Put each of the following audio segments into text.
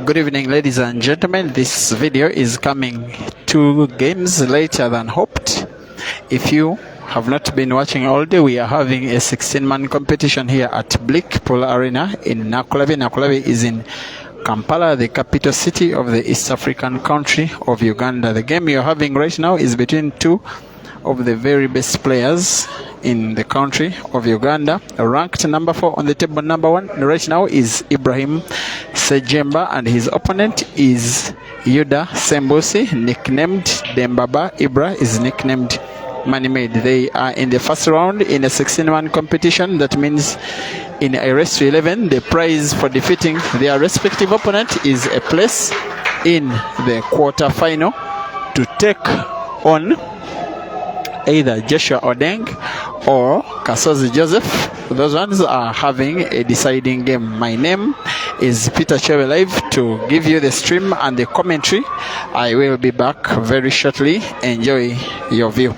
Good evening, ladies and gentlemen. This video is coming 2 games later than hoped. If you have not been watching all day, we are having a 16-man competition here at Blackpool Arena in Nakulabi. Nakulabi is in Kampala, the capital city of the East African country of Uganda. The game you're having right now is between 2 of the very best players in the country of Uganda. Ranked number 4 on the table, number 1 right now is Ibrahim Sejjemba, and his opponent is Yudah Sembuusi, nicknamed Dembaba. Ibra is nicknamed Manimade. They are in the first round in a 16-man competition. That means in a race to 11, the prize for defeating their respective opponent is a place in the quarter-final to take on either Joshua Odeng or Kasozi Joseph. Those ones are having a deciding game. My name is Peter Chewe Live to give you the stream and the commentary. I will be back very shortly. Enjoy your view.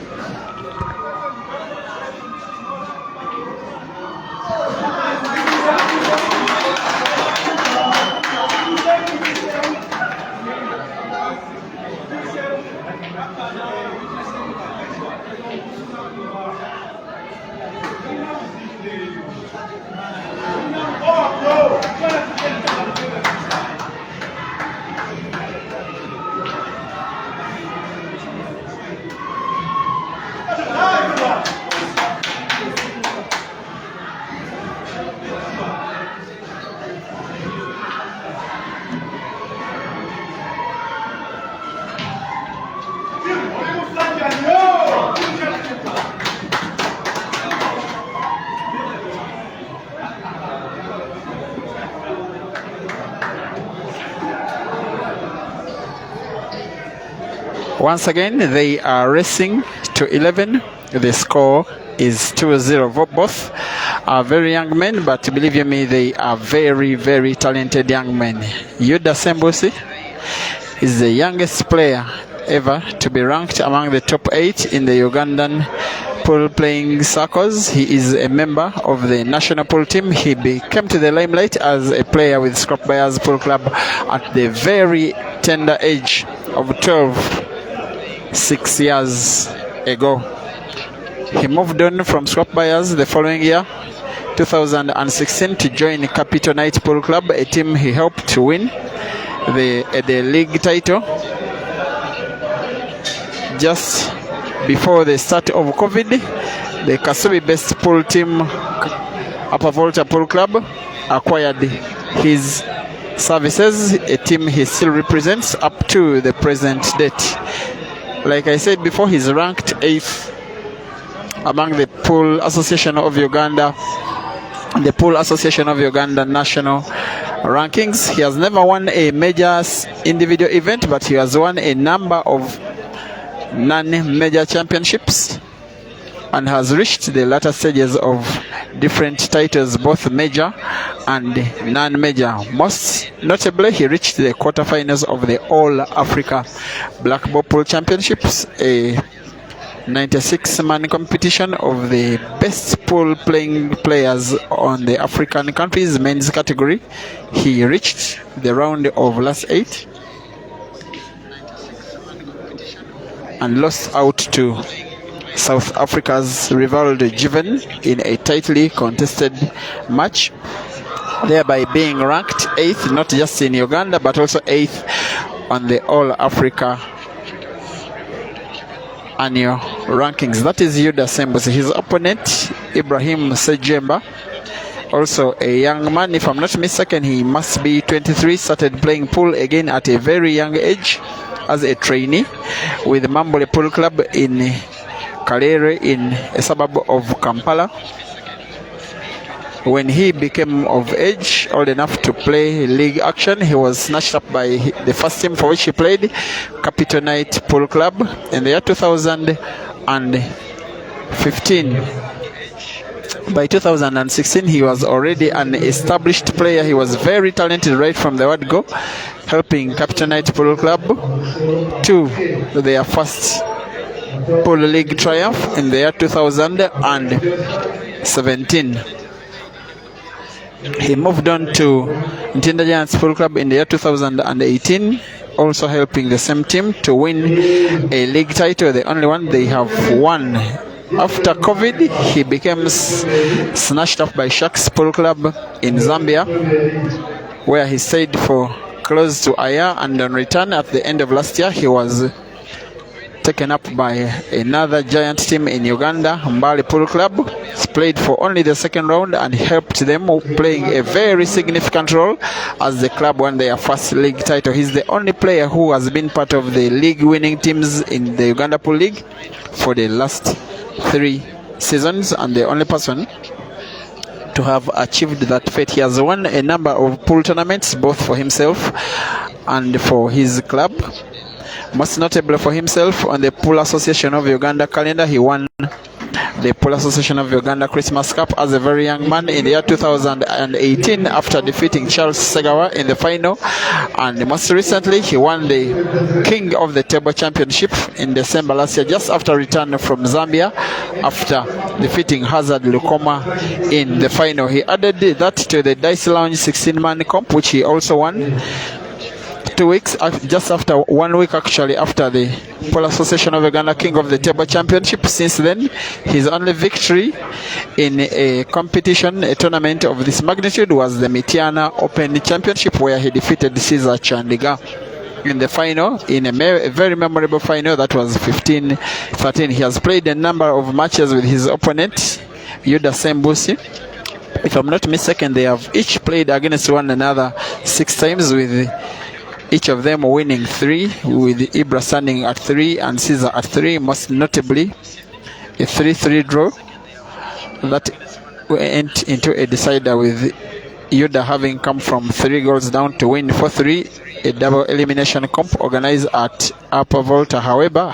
Once again, they are racing to 11. The score is 2-0. Both are very young men, but believe you me, they are very, very talented young men. Yudah Sembuusi is the youngest player ever to be ranked among the top 8 in the Ugandan pool playing circles. He is a member of the national pool team. He came to the limelight as a player with Scrap Buyers Pool Club at the very tender age of 12. 6 years ago. He moved on from Scrap Buyers the following year, 2016, to join Capital Night Pool Club, a team he helped to win the league title just before the start of COVID. The Kasubi-based pool team, Upper Volta Pool Club, acquired his services, a team he still represents up to the present date. Like I said before, he's ranked 8th among the Pool Association of Uganda, the Pool Association of Uganda national rankings. He has never won a major individual event, but he has won a number of non-major championships and has reached the latter stages of different titles, both major and non-major. Most notably, he reached the quarterfinals of the All Africa Black Ball Pool Championships, a 96-man competition of the best pool playing players on the African countries men's category. He reached the round of last 8 and lost out to South Africa's Rivaldo Jiven in a tightly contested match, thereby being ranked 8th not just in Uganda but also 8th on the All Africa annual rankings. That is Yudah Sembuusi. His opponent, Ibrahim Sejjemba, also a young man. If I'm not mistaken, he must be 23, started playing pool again at a very young age as a trainee with Mambole Pool Club in Kalere, in a suburb of Kampala. When he became of age, old enough to play league action, he was snatched up by the first team for which he played, Capitonite Pool Club, in the year 2015. By 2016, he was already an established player. He was very talented right from the word go, helping Capitonite Pool Club to their first Pool League triumph in the year 2017. He moved on to Ntinda Giants Pool Club in the year 2018, also helping the same team to win a league title, the only one they have won. After COVID, he became snatched up by Sharks Pool Club in Zambia, where he stayed for close to a year, and on return at the end of last year, he was taken up by another giant team in Uganda, Mbali Pool Club. He played for only the second round and helped them, playing a very significant role as the club won their first league title. He's the only player who has been part of the league winning teams in the Uganda Pool League for the last 3 seasons, and the only person to have achieved that fate. He has won a number of pool tournaments, both for himself and for his club. Most notably for himself, on the Pool Association of Uganda calendar, he won the Pool Association of Uganda Christmas Cup as a very young man in the year 2018 after defeating Charles Segawa in the final, and most recently he won the King of the Table Championship in December last year, just after return from Zambia after defeating Hazard Lukoma in the final. He added that to the Dice Lounge 16-man comp, which he also won 2 weeks, just after 1 week actually, after the Pool Association of Uganda King of the Table Championship. Since then, his only victory in a competition, a tournament of this magnitude, was the Mitiana Open Championship, where he defeated Caesar Chandiga in the final, in a very memorable final that was 15-13. He has played a number of matches with his opponent, Yudah Sembuusi. If I'm not mistaken, they have each played against one another 6 times, with each of them winning 3, with Ibra standing at 3 and Caesar at 3. Most notably, a 3-3 draw that went into a decider, with Yudah having come from 3 goals down to win 4-3, a double elimination comp organized at Upper Volta. However,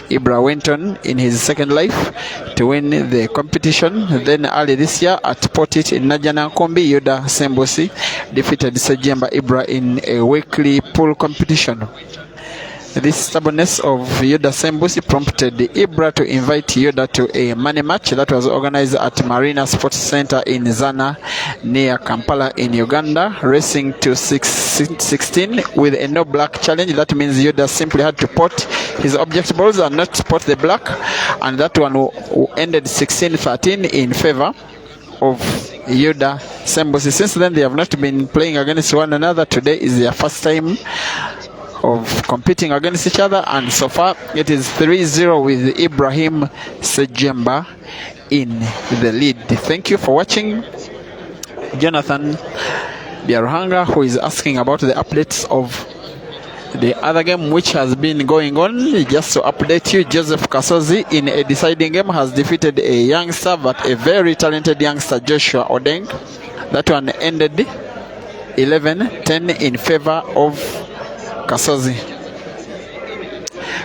Ibra went on in his second life to win the competition. Then early this year at Portit in Najana Kombi, Yudah Sembuusi defeated Sejjemba Ibra in a weekly pool competition. This stubbornness of Yudah Sembuusi prompted Ibra to invite Yudah to a money match that was organized at Marina Sports Center in Zana, near Kampala in Uganda, racing to 16 with a no black challenge. That means Yudah simply had to pot his object balls and not pot the black, and that one ended 16-13 in favor of Yudah Sembuusi. Since then, they have not been playing against one another. Today is their first time of competing against each other, and so far it is 3-0 with Ibrahim Sejjemba in the lead. Thank you for watching. Jonathan Biaruhanga, who is asking about the updates of the other game which has been going on. Just to update you, Joseph Kasozi in a deciding game has defeated a youngster, but a very talented youngster, Joshua Odeng. That one ended 11-10 in favor of Kasozi.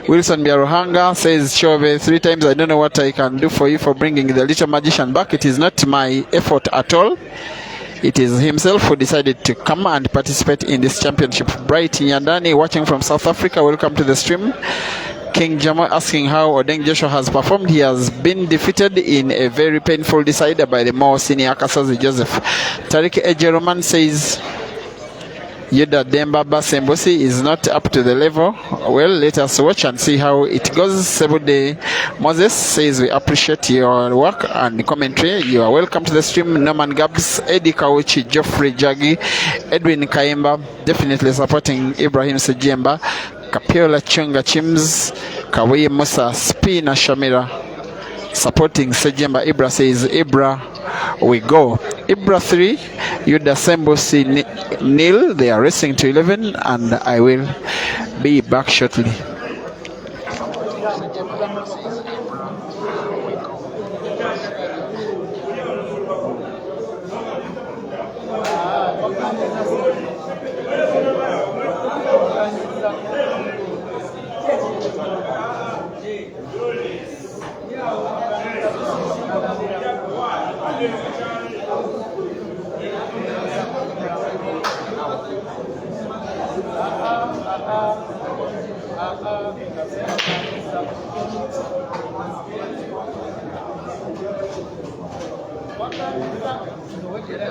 Wilson Biaruhanga says, Shove, 3 times, I don't know what I can do for you for bringing the little magician back. It is not my effort at all. It is himself who decided to come and participate in this championship. Bright Nyandani watching from South Africa, welcome to the stream. King Jamo asking how Odeng Joshua has performed. He has been defeated in a very painful decider by the more senior Kasozi Joseph. Tariq Ejeroman says, Yudah Dembaba Sembuusi is not up to the level. Well, let us watch and see how it goes. Sebude Moses says, we appreciate your work and commentary. You are welcome to the stream. Norman Gabs, Eddie Kauchi, Geoffrey Jagi, Edwin Kaimba, definitely supporting Ibrahim Sejjemba. Kapiola Chunga Chims, Kawai Musa, Spina Shamira, supporting Sejjemba. Ibra says, Ibra, we go. Ibra 3, Yudah Sembuusi 0. They are racing to 11, and I will be back shortly.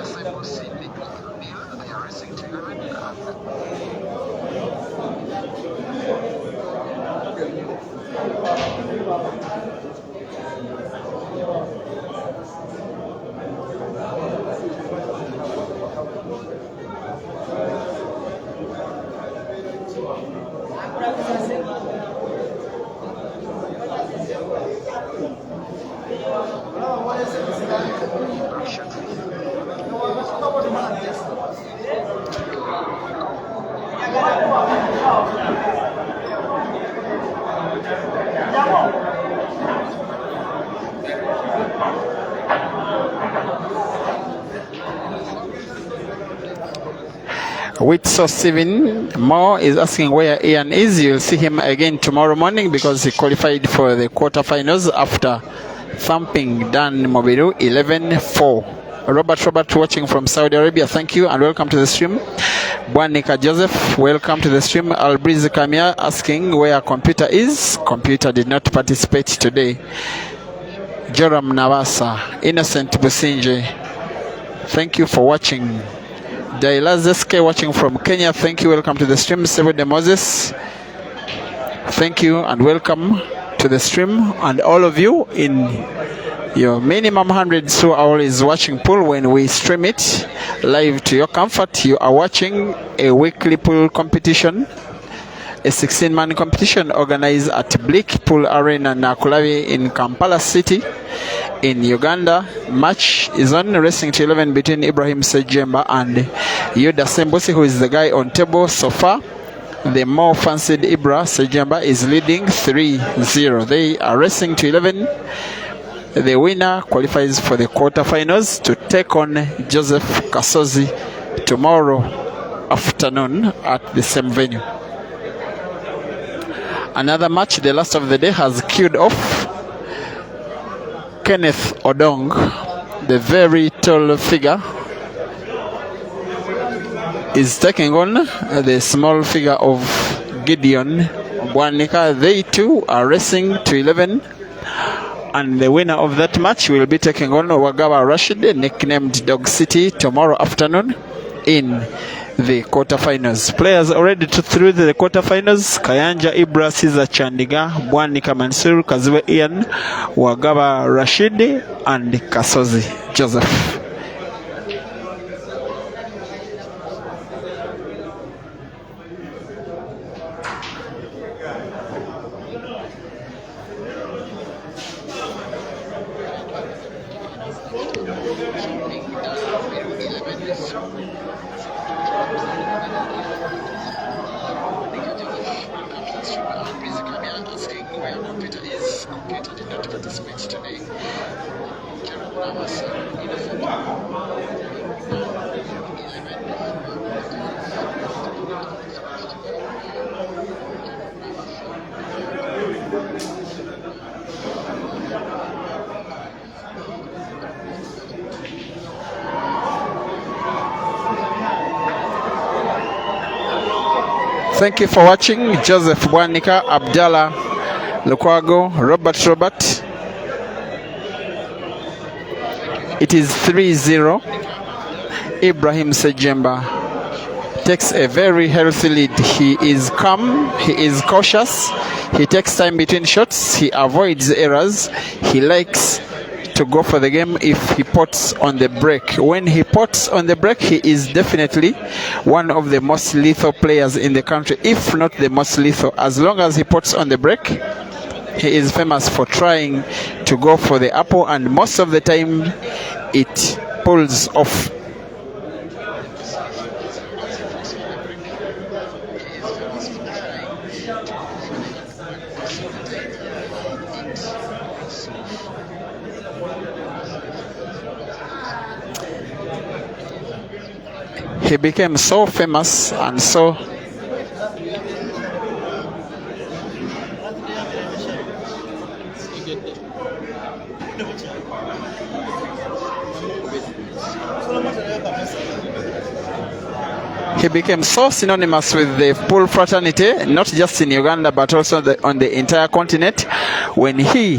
Sembuusi, they are racing to Ibra. With so Steven Moore is asking where Ian is. You'll see him again tomorrow morning because he qualified for the quarterfinals after thumping Dan Mobiru 11-4. Robert watching from Saudi Arabia, thank you and welcome to the stream. Bwanika Joseph, welcome to the stream. Albriz Kamia asking where computer is. Computer did not participate today. Joram Navasa, Innocent Businje, thank you for watching. Dailazeske watching from Kenya, thank you, welcome to the stream. Seven de Moses, thank you and welcome to the stream. And all of you in your minimum hundreds who are always watching pool when we stream it live to your comfort. You are watching a weekly pool competition, a 16-man competition organized at Bleak Pool Arena Nakulabi in Kampala City in Uganda. Match is on, racing to 11 between Ibrahim Sejjemba and Yudah Sembuusi, who is the guy on table so far. The more fancied Ibra Sejjemba is leading 3-0. They are racing to 11. The winner qualifies for the quarterfinals to take on Joseph Kasozi tomorrow afternoon at the same venue. Another match, the last of the day, has queued off. Kenneth Odong, the very tall figure, is taking on the small figure of Gideon Bwanika. They too are racing to 11, and the winner of that match will be taking on Wagawa Rashid, nicknamed Dog City, tomorrow afternoon in the quarterfinals. Players already through the quarterfinals: Kayanja Ibra, Caesar Chandiga, Bwanika Mansur, Kaziwe Ian, Wagawa Rashid and Kasozi Joseph. Thank you for watching. Joseph Bwanika, Abdallah Lukwago, Robert. It is 3-0. Ibrahim Sejjemba takes a very healthy lead. He is calm, he is cautious, he takes time between shots, he avoids errors, he likes to go for the game if he puts on the brake. When he puts on the brake, he is definitely one of the most lethal players in the country, if not the most lethal. As long as he puts on the brake, he is famous for trying to go for the apple, and most of the time it pulls off. he became so famous and so synonymous with the pool fraternity, not just in Uganda but also on the entire continent, when he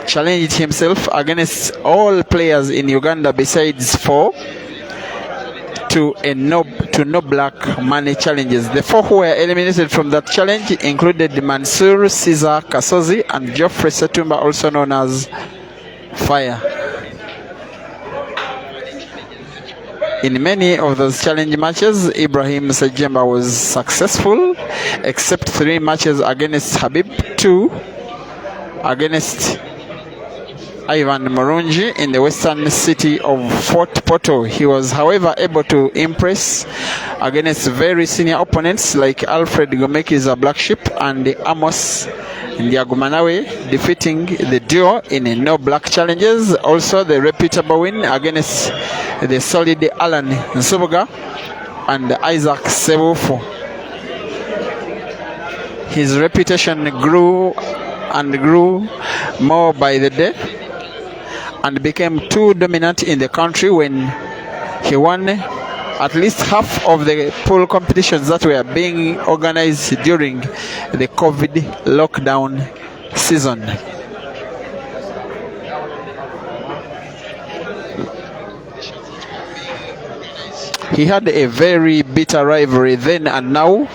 challenged himself against all players in Uganda besides 4 to no black money challenges. The 4 who were eliminated from that challenge included Mansour, Caesar Kasozi, and Geoffrey Setumba, also known as Fire. In many of those challenge matches, Ibrahim Sejjemba was successful, except 3 matches against Habib, 2 against Ivan Murungi in the western city of Fort Portal. He was, however, able to impress against very senior opponents like Alfred Gomeki's Black Sheep and Amos Ndiagumanawe, defeating the duo in no black challenges. Also, the reputable win against the solid Alan Nsubuga and Isaac Sebufu. His reputation grew and grew more by the day and became too dominant in the country when he won at least half of the pool competitions that were being organized during the COVID lockdown season. He had a very bitter rivalry then and now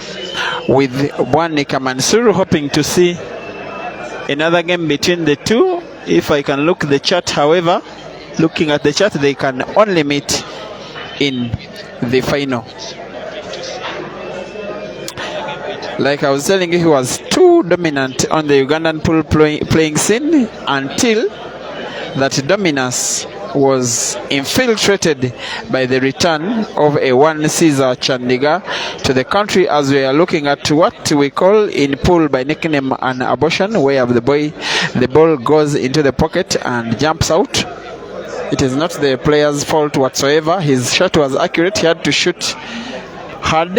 with Bwanika Mansur, hoping to see another game between the two. If I can look the chart, however, looking at the chart, they can only meet in the final. Like I was telling you, he was too dominant on the Ugandan pool playing scene until that dominance was infiltrated by the return of a one Caesar Chandiga to the country, as we are looking at what we call in pool by nickname an abortion, where the ball goes into the pocket and jumps out. It is not the player's fault whatsoever. His shot was accurate. He had to shoot hard,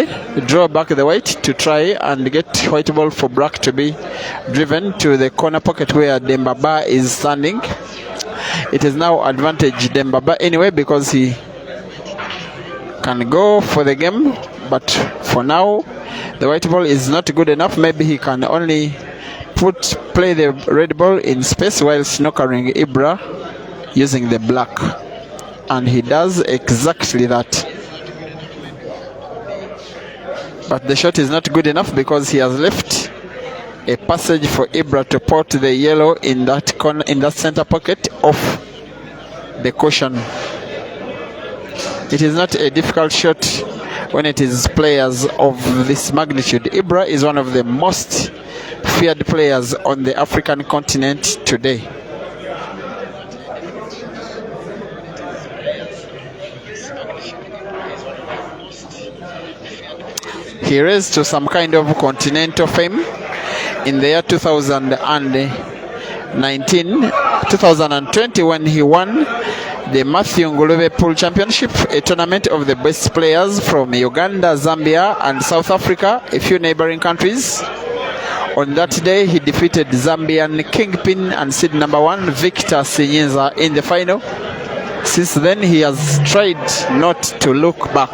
draw back the white to try and get white ball for black to be driven to the corner pocket where Dembaba is standing. It is now advantage Dembaba anyway because he can go for the game, but for now the white ball is not good enough. Maybe he can only play the red ball in space while snookering Ibra using the black, and he does exactly that. But the shot is not good enough because he has left a passage for Ibra to put the yellow in that corner, in that center pocket of the cushion. It is not a difficult shot when it is players of this magnitude. Ibra is one of the most feared players on the African continent today. He raised to some kind of continental fame in the year 2020 when he won the Matthew Ngulube Pool Championship, a tournament of the best players from Uganda, Zambia and South Africa, a few neighboring countries. On that day, he defeated Zambian kingpin and seed number 1 Victor Sinyiza in the final. Since then, he has tried not to look back.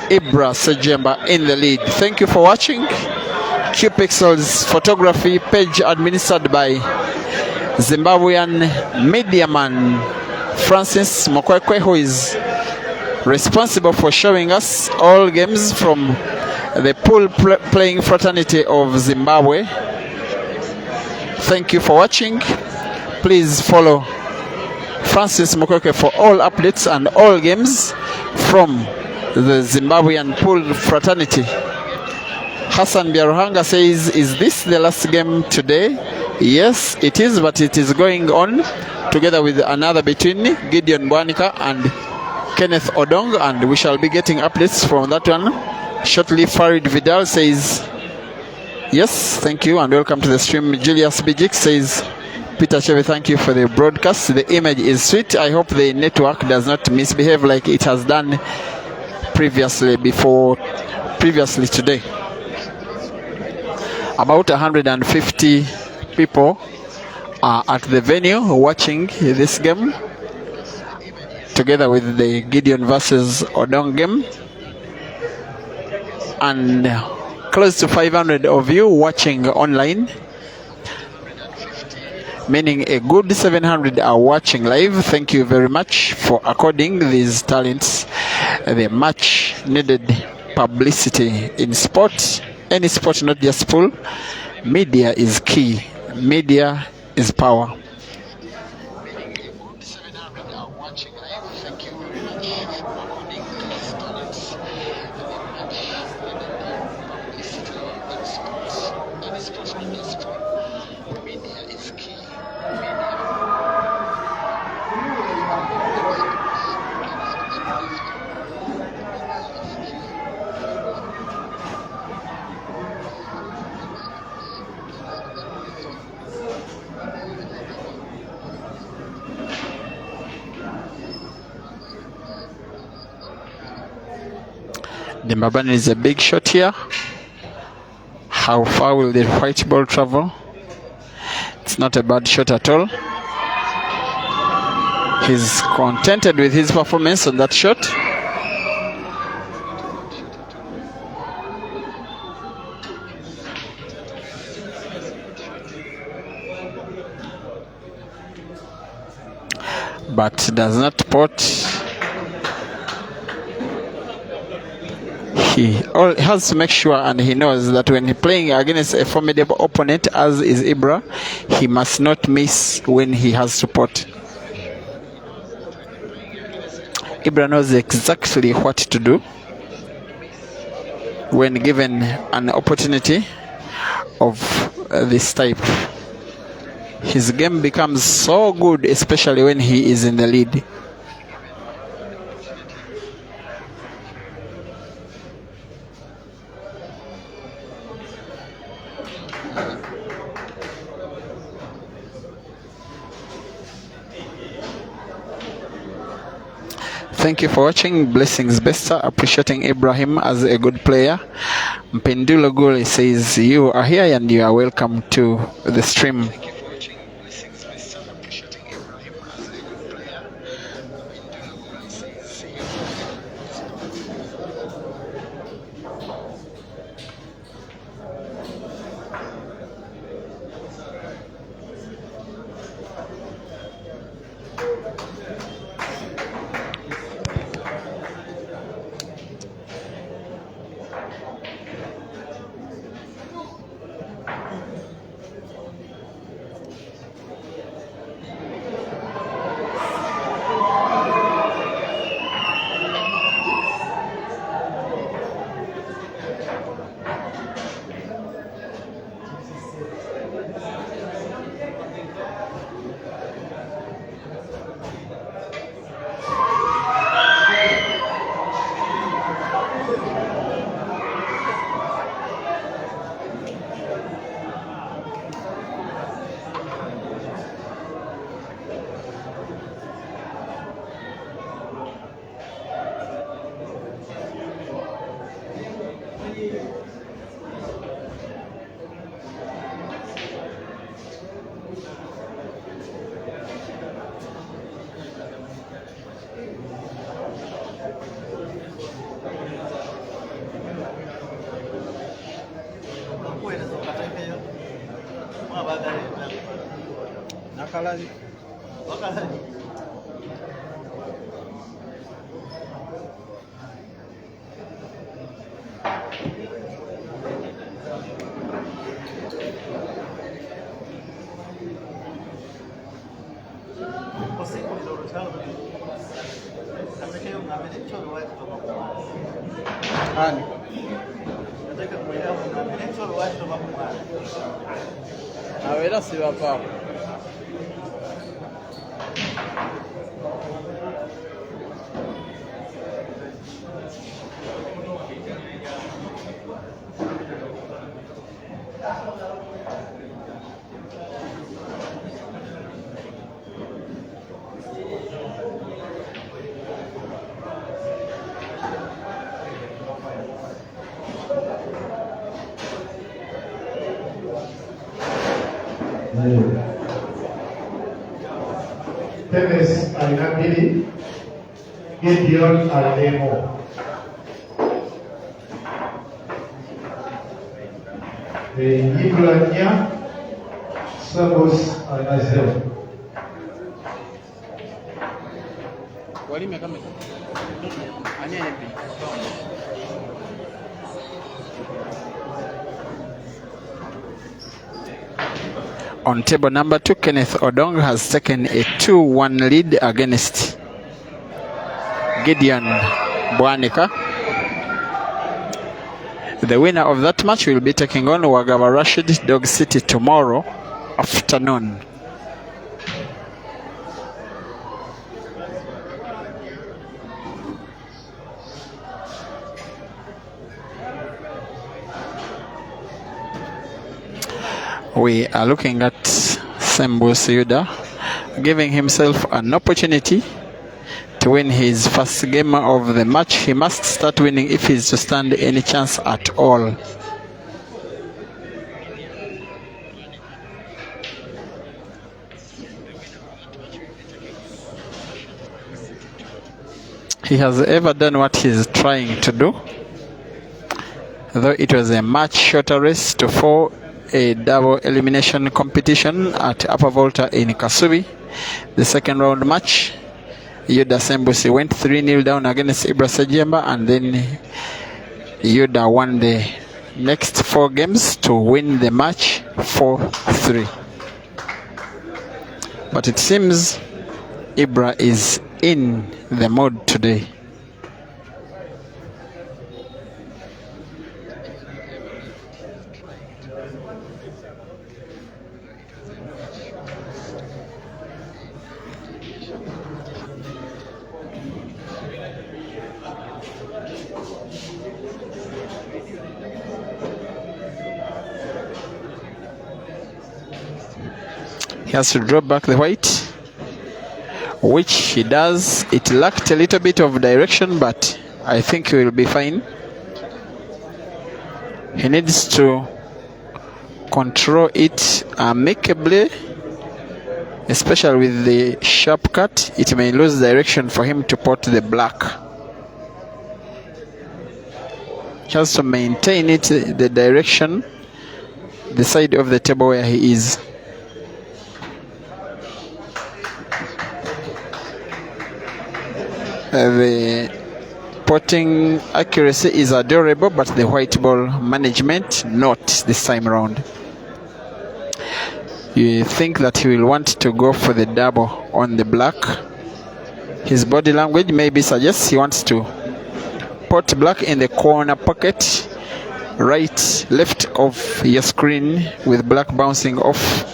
Ibra Sejjemba in the lead. Thank you for watching. Q Pixels photography page administered by Zimbabwean media man Francis Mokwekwe, who is responsible for showing us all games from the pool playing fraternity of Zimbabwe. Thank you for watching. Please follow Francis Mokwekwe for all updates and all games from the Zimbabwean pool fraternity. Hassan Biaruhanga says, is this the last game today? Yes, it is, but it is going on together with another between Gideon Bwanika and Kenneth Odong, and we shall be getting updates from that one shortly. Farid Vidal says, yes, thank you and welcome to the stream. Julius Bijik says, Peter Chevy, thank you for the broadcast. The image is sweet. I hope the network does not misbehave like it has done previously today. About 150 people are at the venue watching this game, together with the Gideon versus Odong game, and close to 500 of you watching online, meaning a good 700 are watching live. Thank you very much for according these talents the much needed publicity in sport, any sport, not just pool. Media is key. Media is power. The Mbabane is a big shot here. How far will the white ball travel? It's not a bad shot at all. He's contented with his performance on that shot. But does not pot. He has to make sure, and he knows that when he's playing against a formidable opponent as is Ibra, he must not miss when he has to pot. Ibra knows exactly what to do when given an opportunity of this type. His game becomes so good, especially when he is in the lead. Thank you for watching. Blessings, Besta. Appreciating Ibrahim as a good player. Mpendulo Gule says you are here and you are welcome to the stream. Awera siba pa. Temes Ainabili, Gideon Alemo. Ibra Sembuusi Anazel. On table number 2, Kenneth Odong has taken a 2-1 lead against Gideon Bwanika. The winner of that match will be taking on Wagaba Rashid Dog City tomorrow afternoon. We are looking at Sembuusi Yudah giving himself an opportunity to win his first game of the match. He must start winning if he is to stand any chance at all. He has ever done what he is trying to do, though it was a much shorter race to 4, a double elimination competition at Upper Volta in Kasubi. The second round match, Yudah Sembuusi went 3-0 down against Ibra Sejjemba, and then Yudah won the next 4 games to win the match 4-3. But it seems Ibra is in the mood today. He has to drop back the white, which he does. It lacked a little bit of direction, but I think he will be fine. He needs to control it amicably, especially with the sharp cut. It may lose direction for him to pot the black. He has to maintain it, the direction, the side of the table where he is. The potting accuracy is adorable, but the white ball management not this time round. You think that he will want to go for the double on the black. His body language maybe suggests he wants to pot black in the corner pocket, right, left of your screen, with black bouncing off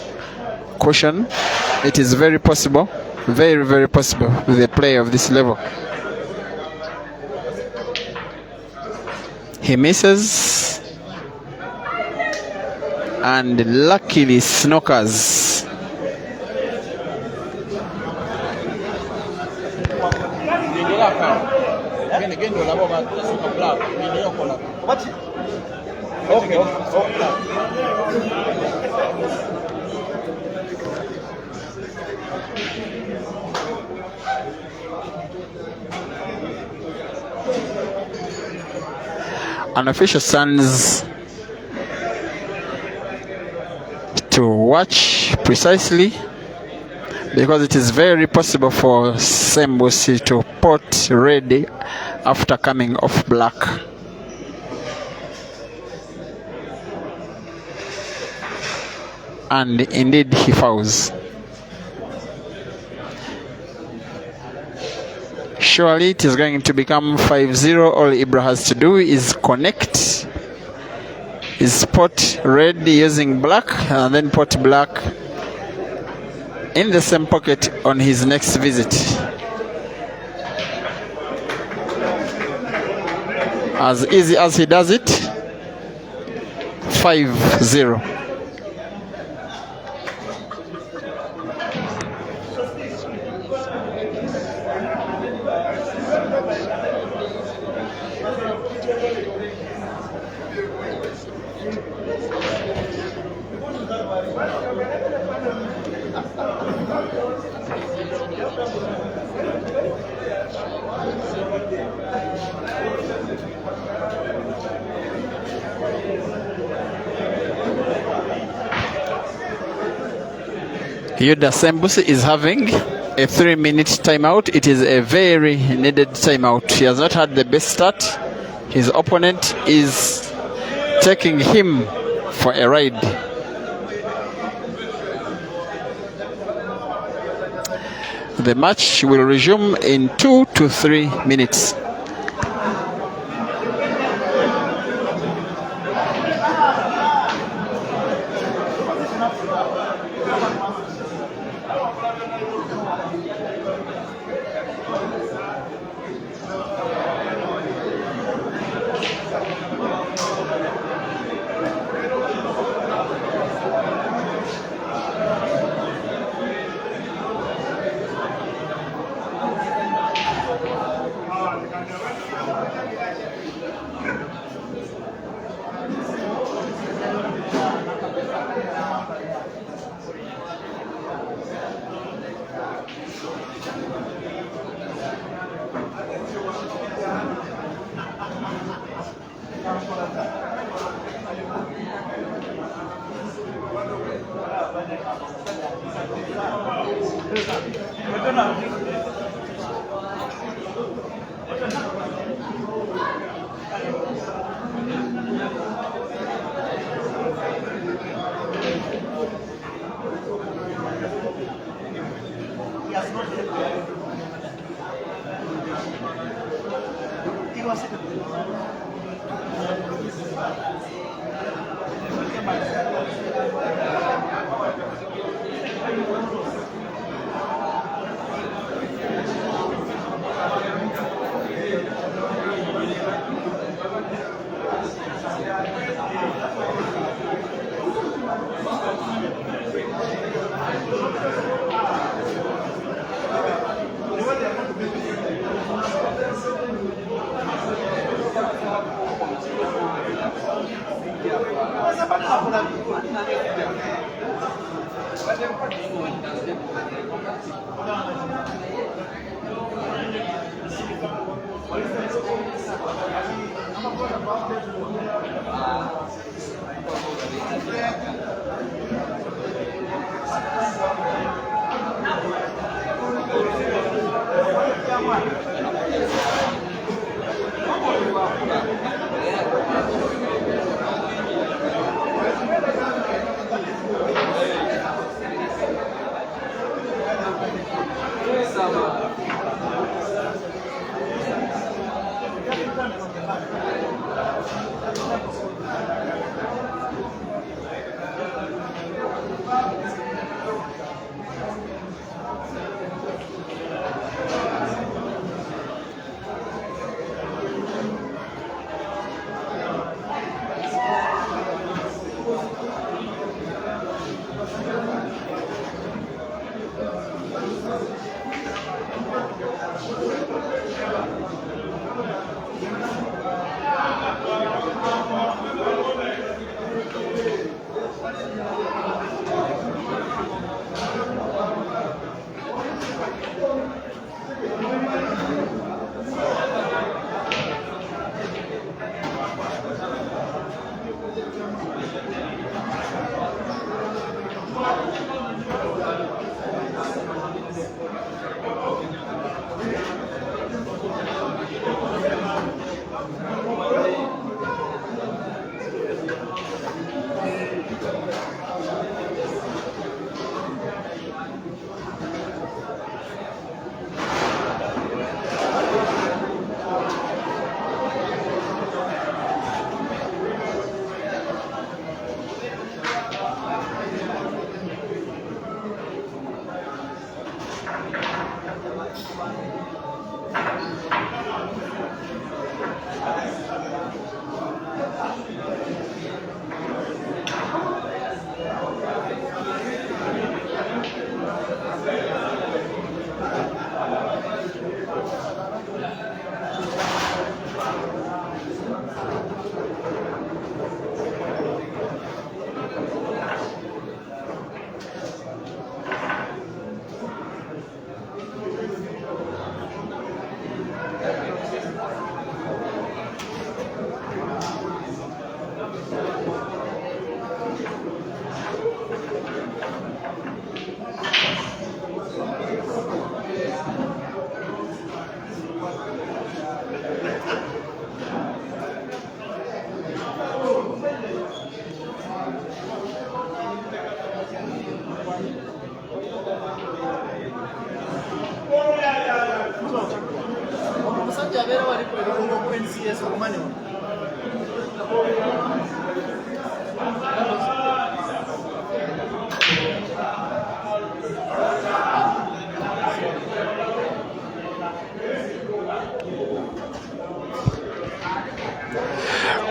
cushion. It is very possible, very, very possible with a player of this level. He misses, and luckily snookers. An official stands to watch precisely, because it is very possible for Sembuusi to pot red after coming off black. And indeed he fouls. Surely it is going to become 5-0. All Ibra has to do is connect, is pot red using black, and then pot black in the same pocket on his next visit. As easy as he does it, 5-0. Yudah Sembuusi is having a 3-minute timeout. It is a very needed timeout. He has not had the best start. His opponent is taking him for a ride. The match will resume in 2 to 3 minutes.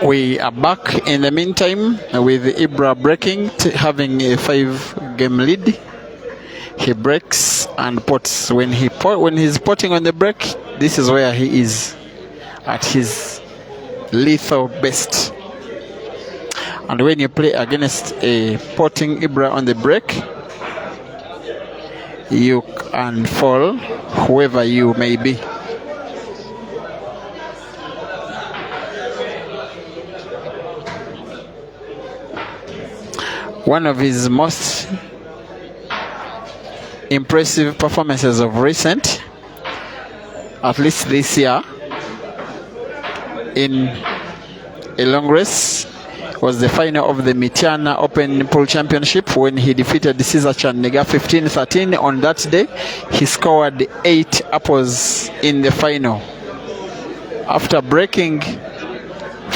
We are back in the meantime with Ibra breaking, having a 5-game lead. He breaks and pots. When he's potting on the break, this is where he is at his lethal best. And when you play against a potting Ibra on the break, you can fall, whoever you may be. One of his most impressive performances of recent, at least this year, in a long race, was the final of the Mitiana Open Pool Championship when he defeated Cesar Chandega 15-13. On that day, he scored 8 apples in the final. After breaking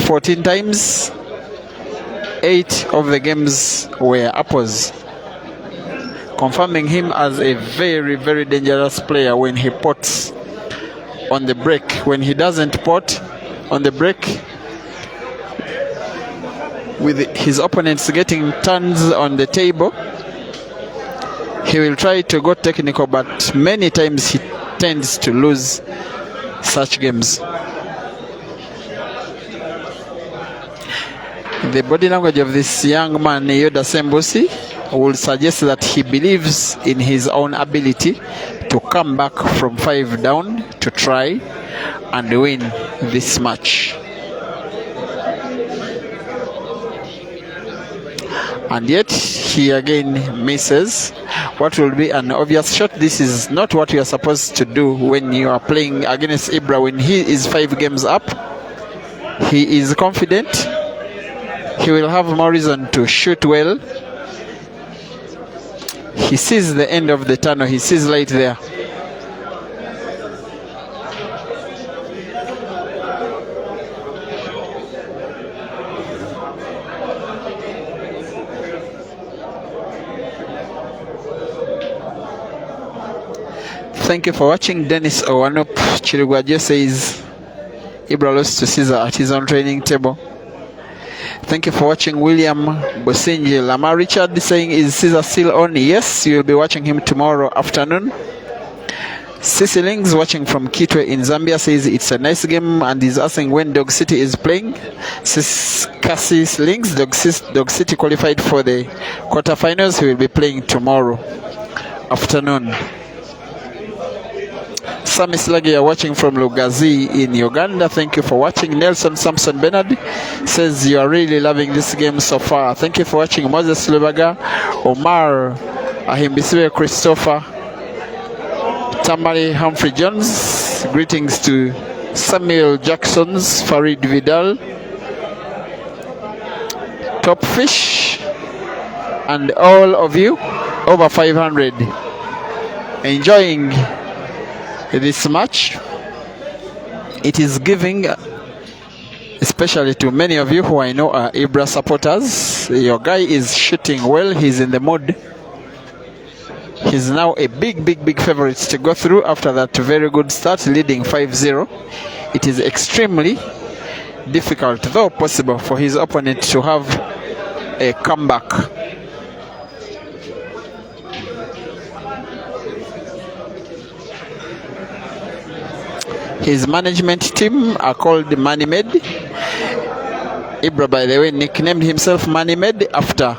14 times, 8 of the games were apples, confirming him as a very, very dangerous player when he pots on the break. When he doesn't pot on the break, with his opponents getting turns on the table, he will try to go technical, but many times he tends to lose such games. The body language of this young man, Yudah Sembuusi, will suggest that he believes in his own ability to come back from 5 down to try and win this match. And yet he again misses what will be an obvious shot. This is not what you are supposed to do when you are playing against Ibra. When he is 5 games up, he is confident. He will have more reason to shoot well. He sees the end of the tunnel. He sees light there. Thank you for watching. Dennis Owanup Chirugwaje says Ibra lost to Caesar at his own training table. Thank you for watching. William Bosinji. Lamar Richard saying, is Caesar still on? Yes, you'll be watching him tomorrow afternoon. Sissy Lings watching from Kitwe in Zambia says it's a nice game and is asking when Dog City is playing. Cassie Lings, Dog City qualified for the quarterfinals. He will be playing tomorrow afternoon. Sami Slagi watching from Lugazi in Uganda. Thank you for watching. Nelson Samson Bernard says you are really loving this game so far. Thank you for watching. Moses Lubaga, Omar Ahimbisiwe, Christopher, Tamari Humphrey Jones. Greetings to Samuel Jacksons, Farid Vidal, Top Fish, and all of you over 500 enjoying this match. It is giving, especially to many of you who I know are Ibra supporters. Your guy is shooting well. He's in the mood. He's now a big favorite to go through after that very good start, leading 5-0. It is extremely difficult, though possible, for his opponent to have a comeback. His management team are called Money Med. Ibra, by the way, nicknamed himself Money Med after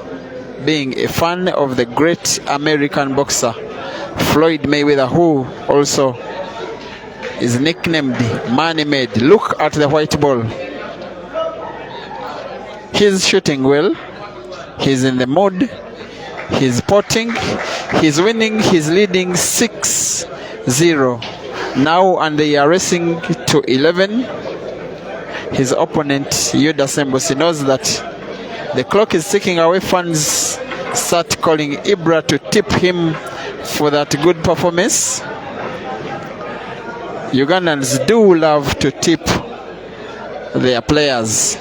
being a fan of the great American boxer Floyd Mayweather, who also is nicknamed Money Med. Look at the white ball. He's shooting well. He's in the mood. He's potting. He's winning. He's leading 6-0. Now, and they are racing to 11. His opponent, Yudah Sembuusi, knows that the clock is ticking away. Fans start calling Ibra to tip him for that good performance. Ugandans do love to tip their players.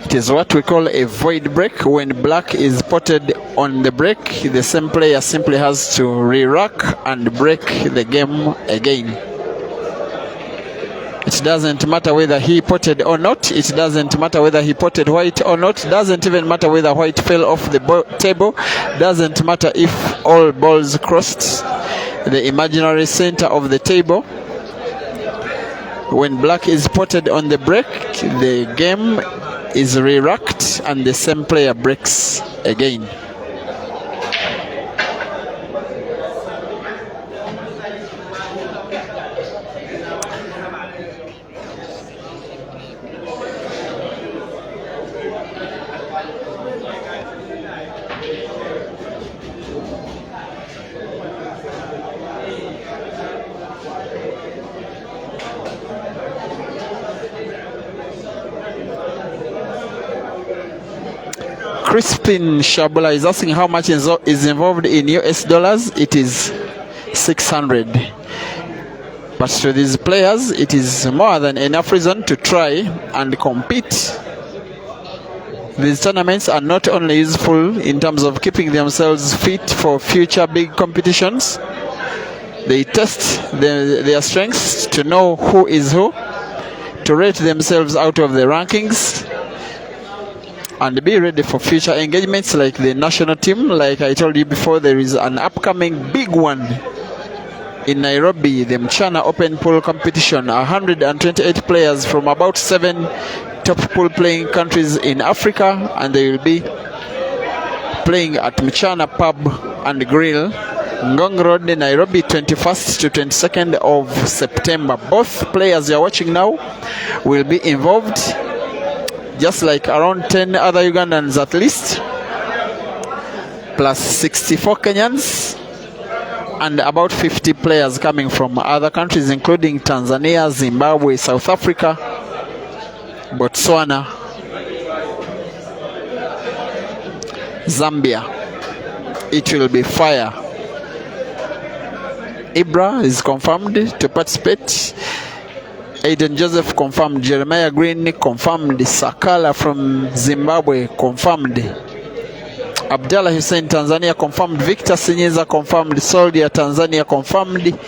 It is what we call a void break. When black is potted on the break, the same player simply has to re-rack and break the game again. It doesn't matter whether he potted or not. It doesn't matter whether he potted white or not. Doesn't even matter whether white fell off the table. Doesn't matter if all balls crossed the imaginary center of the table. When black is potted on the break, the game is re-racked and the same player breaks again. Crispin Shabula is asking how much is involved in US dollars. It is 600. But to these players, it is more than enough reason to try and compete. These tournaments are not only useful in terms of keeping themselves fit for future big competitions, they test their strengths to know who is who, to rate themselves out of the rankings, and be ready for future engagements like the national team. Like I told you before, there is an upcoming big one in Nairobi, the Mchana Open Pool Competition. 128 players from about 7 top pool playing countries in Africa, and they will be playing at Mchana Pub and Grill, Ngong Road, Nairobi, 21st to 22nd of September. Both players you are watching now will be involved, just like around 10 other Ugandans at least, plus 64 Kenyans, and about 50 players coming from other countries, including Tanzania, Zimbabwe, South Africa, Botswana, Zambia. It will be fire. Ibra is confirmed to participate. Aiden Joseph confirmed. Jeremiah Green confirmed. Sakala from Zimbabwe confirmed. Abdallah Hussein Tanzania confirmed. Victor Sinyiza confirmed. Soldier Tanzania confirmed.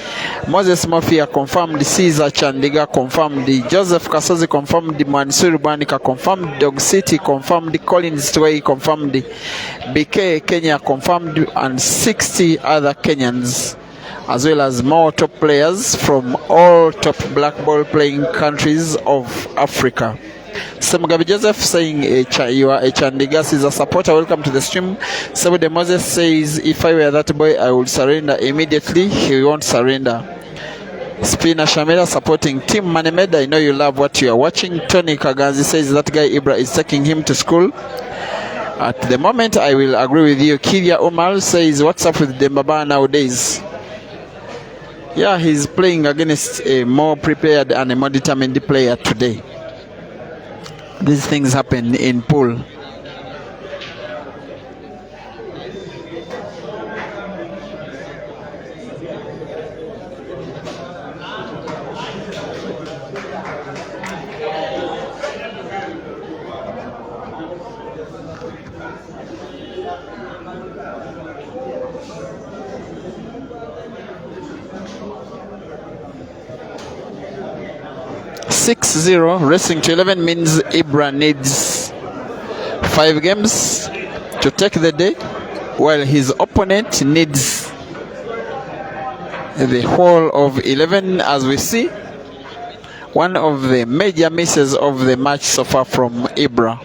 Moses Mafia confirmed. Caesar Chandiga confirmed. Joseph Kasozi confirmed. Mansur Banika confirmed. Dog City confirmed. Collins Tway confirmed. BK Kenya confirmed, and 60 other Kenyans, as well as more top players from all top black ball playing countries of Africa. Semugabi Joseph saying you are a Chandigas is a supporter. Welcome to the stream. Sabude Moses says, if I were that boy, I would surrender immediately. He won't surrender. Spina Shamira supporting Team Manemed. I know you love what you are watching. Tony Kaganzi says that guy Ibra is taking him to school. At the moment, I will agree with you. Kiria Umar says, what's up with Dembaba nowadays? Yeah, he's playing against a more prepared and a more determined player today. These things happen in pool. Racing to 11 means Ibra needs 5 games to take the day, while his opponent needs the whole of 11. As we see, one of the major misses of the match so far from Ibra.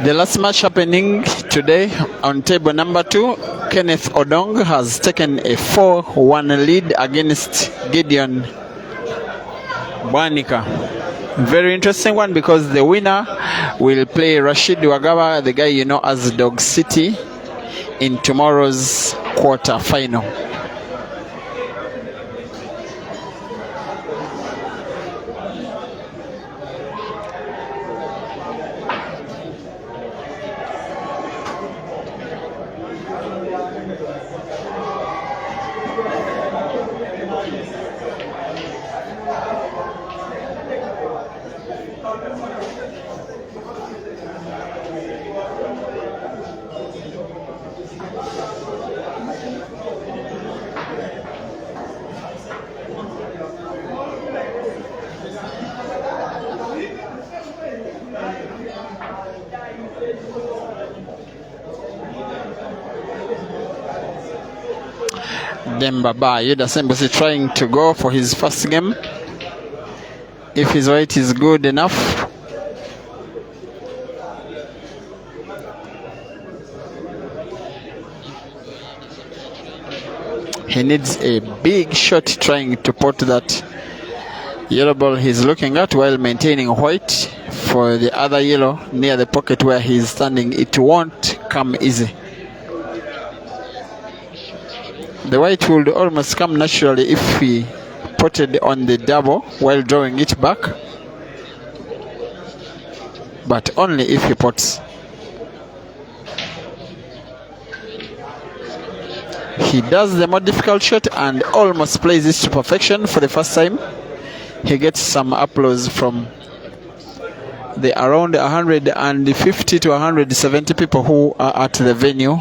The last match happening today on table number 2, Kenneth Odong has taken a 4-1 lead against Gideon Bwanika. Very interesting one because the winner will play Rashid Wagawa, the guy you know as Dog City, in tomorrow's quarter final. Dembaba, Yudah Sembuusi trying to go for his first game. If his weight is good enough. He needs a big shot trying to pot that yellow ball he's looking at while maintaining white for the other yellow near the pocket where he's standing. It won't come easy. The white would almost come naturally if he potted on the double while drawing it back, but only if he pots. He does the more difficult shot and almost plays it to perfection for the first time. He gets some applause from the around 150 to 170 people who are at the venue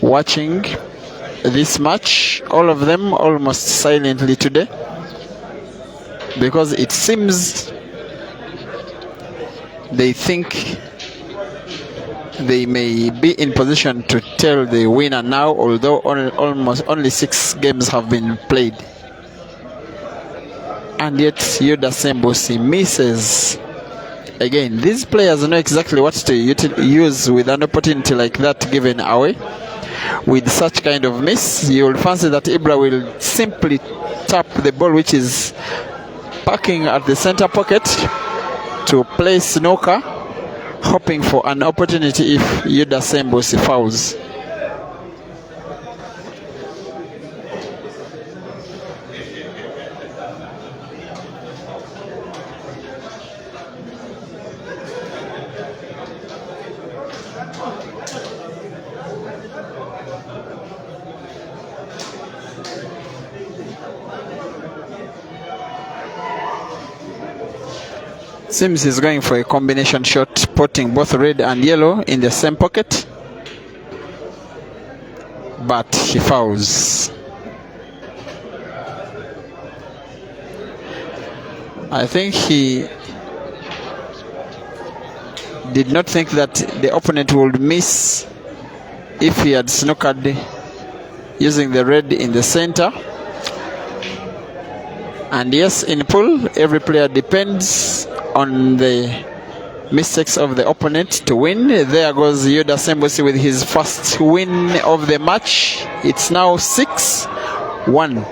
watching this match, all of them almost silently today, because it seems they think they may be in position to tell the winner now, although almost only 6 games have been played. And yet Yudah Sembuusi misses. Again, these players know exactly what to use with an opportunity like that given away. With such kind of miss, you will fancy that Ibra will simply tap the ball, which is parking at the center pocket, to play snooker, hoping for an opportunity if Yudah Sembuusi fouls. Seems he's going for a combination shot, putting both red and yellow in the same pocket, but he fouls. I think he did not think that the opponent would miss if he had snookered using the red in the center. And yes, in pool, every player depends on the mistakes of the opponent to win. There goes Yudah Sembuusi with his first win of the match. It's now 6-1.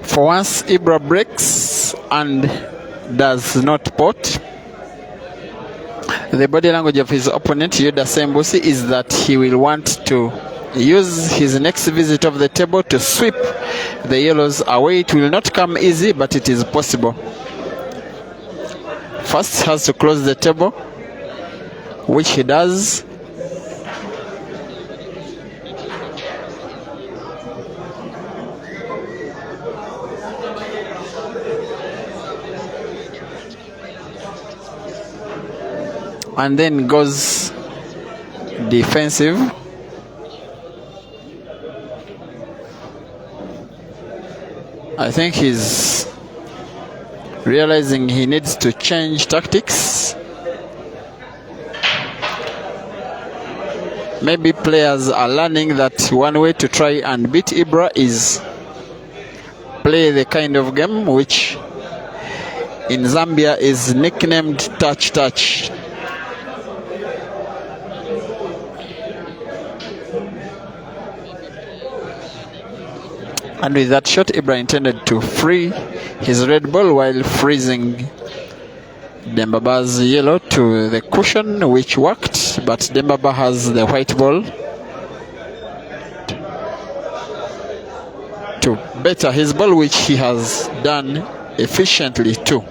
For once, Ibra breaks and does not pot. The body language of his opponent, Yudah Sembuusi, is that he will want to use his next visit of the table to sweep the yellows away. It will not come easy, but it is possible. First has to close the table, which he does. And then goes defensive. I think he's realizing he needs to change tactics. Maybe players are learning that one way to try and beat Ibra is play the kind of game which in Zambia is nicknamed touch. And with that shot, Ibra intended to free his red ball while freezing Dembaba's yellow to the cushion, which worked, but Dembaba has the white ball to better his ball, which he has done efficiently too.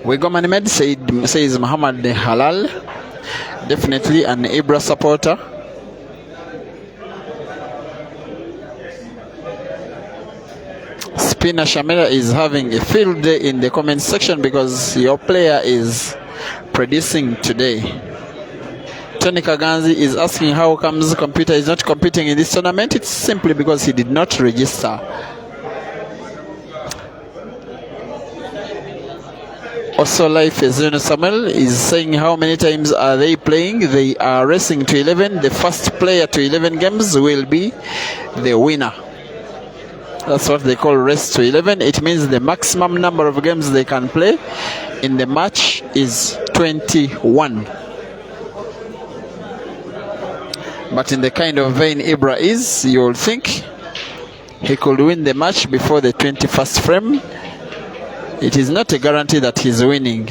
We go man made, says Muhammad Halal, definitely an Ibra supporter. Spina Shamela is having a field day in the comment section because your player is producing today. Tony Kaganzi is asking how comes computer is not competing in this tournament. It's simply because he did not register. Also, Life Ezuno Samuel is saying how many times are they playing? They are racing to 11. The first player to 11 games will be the winner. That's what they call race to 11. It means the maximum number of games they can play in the match is 21. But in the kind of vein Ibra is, you'll think he could win the match before the 21st frame. It is not a guarantee that he's winning.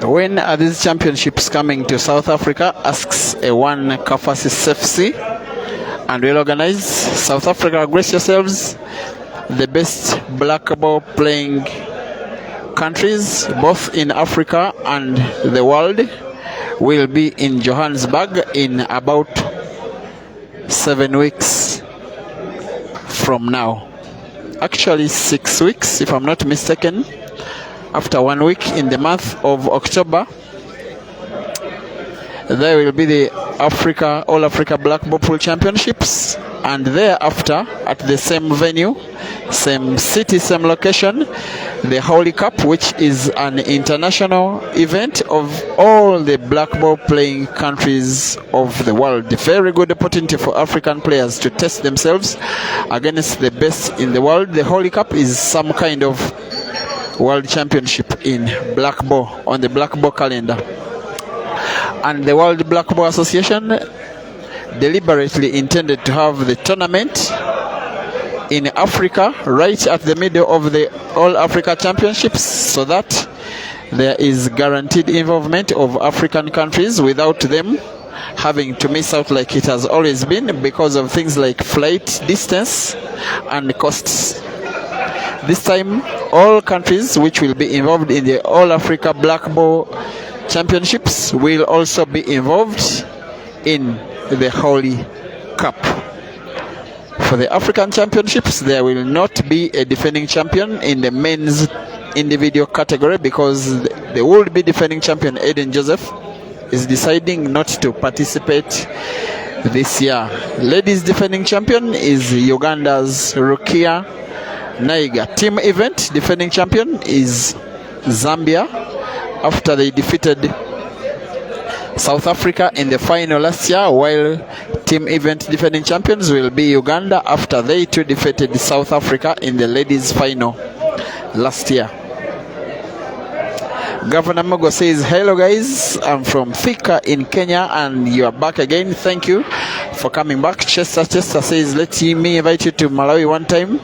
When are these championships coming to South Africa? Asks a one Kafasi FC. And we'll organize. South Africa, brace yourselves. The best black ball playing countries, both in Africa and the world, will be in Johannesburg in about 7 weeks from now. Actually 6 weeks, if I'm not mistaken. After 1 week in the month of October, there will be the All Africa Black Ball Pool Championships, and thereafter at the same venue, same city, same location, the Holy Cup, which is an international event of all the black ball playing countries of the world. Very good opportunity for African players to test themselves against the best in the world. The Holy Cup is some kind of world championship in black ball on the black ball calendar, and the World Black Ball Association deliberately intended to have the tournament in Africa right at the middle of the All Africa Championships, so that there is guaranteed involvement of African countries without them having to miss out like it has always been because of things like flight distance and costs. This time, all countries which will be involved in the All Africa Black Ball Championships will also be involved in the Holy Cup. For the African Championships, there will not be a defending champion in the men's individual category because the would-be defending champion Eden Joseph is deciding not to participate this year. Ladies defending champion is Uganda's Rukia Naiga. Team event defending champion is Zambia after they defeated South Africa in the final last year, while team event defending champions will be Uganda after they too defeated South Africa in the ladies final last year. Governor Mogo says, hello guys, I'm from Thika in Kenya and you are back again. Thank you for coming back. Chester says, let me invite you to Malawi one time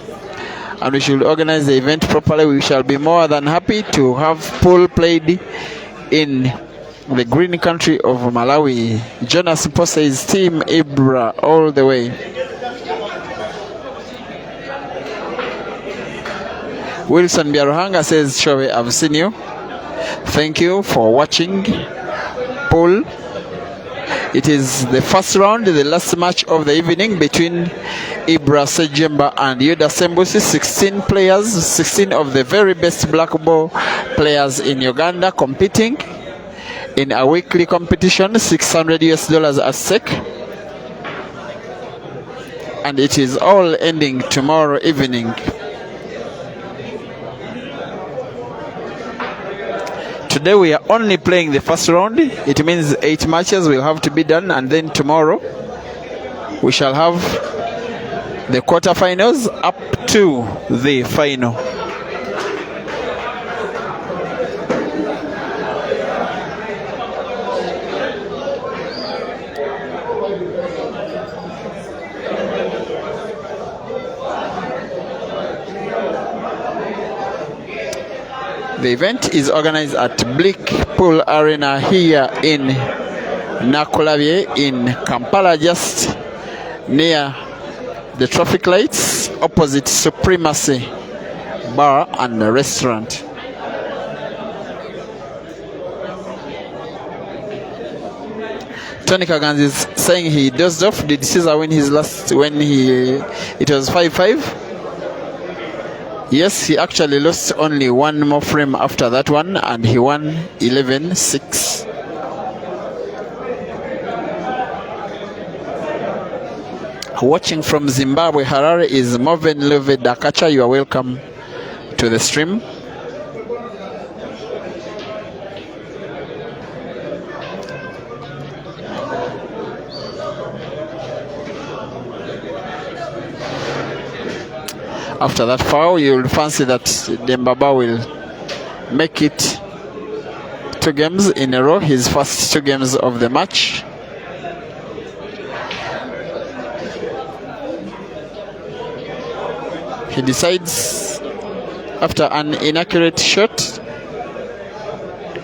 and we should organize the event properly. We shall be more than happy to have pool played in the green country of Malawi. Jonas Mpo says, Team Ibra all the way. Wilson Biaruhanga says, Showe, I've seen you. Thank you for watching pool. It is the first round, the last match of the evening between Ibra, Sejjemba and Yudah Sembuusi. 16 players, 16 of the very best black ball players in Uganda competing in a weekly competition, $600 at stake. And it is all ending tomorrow evening. Today we are only playing the first round. It means 8 matches will have to be done, and then tomorrow we shall have the quarterfinals up to the final. The event is organized at Blackpool Arena here in Nakulabye in Kampala, just near the traffic lights opposite Supremacy Bar and Restaurant. Tony Kagans is saying he dozed off. Did Caesar win his last when it was 5-5? Yes, he actually lost only one more frame after that one, and he won 11-6. Watching from Zimbabwe, Harare is Moven Love Dakacha. You are welcome to the stream. After that foul, you'll fancy that Dembaba will make it 2 games in a row, his first 2 games of the match. He decides, after an inaccurate shot,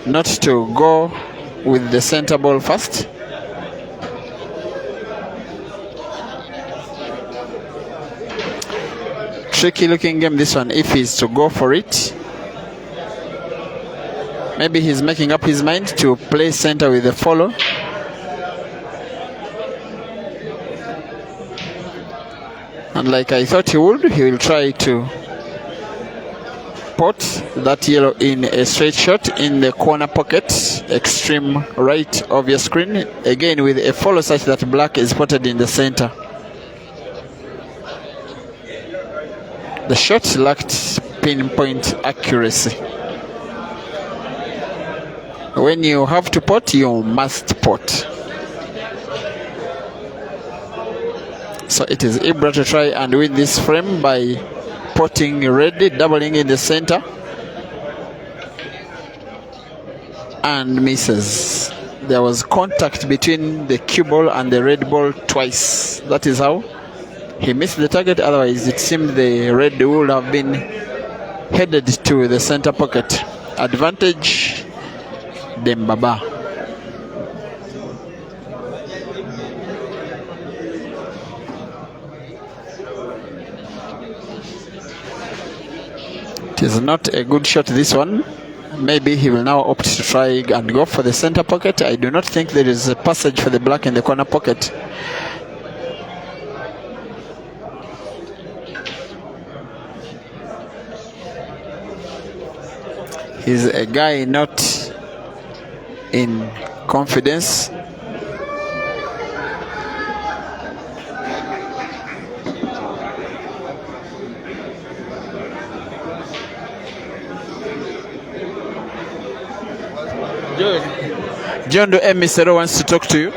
not to go with the center ball first. Tricky looking game this one if he's to go for it. Maybe he's making up his mind to play center with the follow. And like I thought he would, he will try to pot that yellow in a straight shot in the corner pocket, extreme right of your screen, again with a follow such that black is spotted in the center. The shot lacked pinpoint accuracy. When you have to pot, you must pot. So it is Ibra to try and win this frame by potting red, doubling in the center, and misses. There was contact between the cue ball and the red ball twice. That is how he missed the target. Otherwise, it seemed the red would have been headed to the center pocket. Advantage, Dembaba. It is not a good shot, this one. Maybe he will now opt to try and go for the center pocket. I do not think there is a passage for the black in the corner pocket. He's a guy not in confidence. John do Emisero wants to talk to you.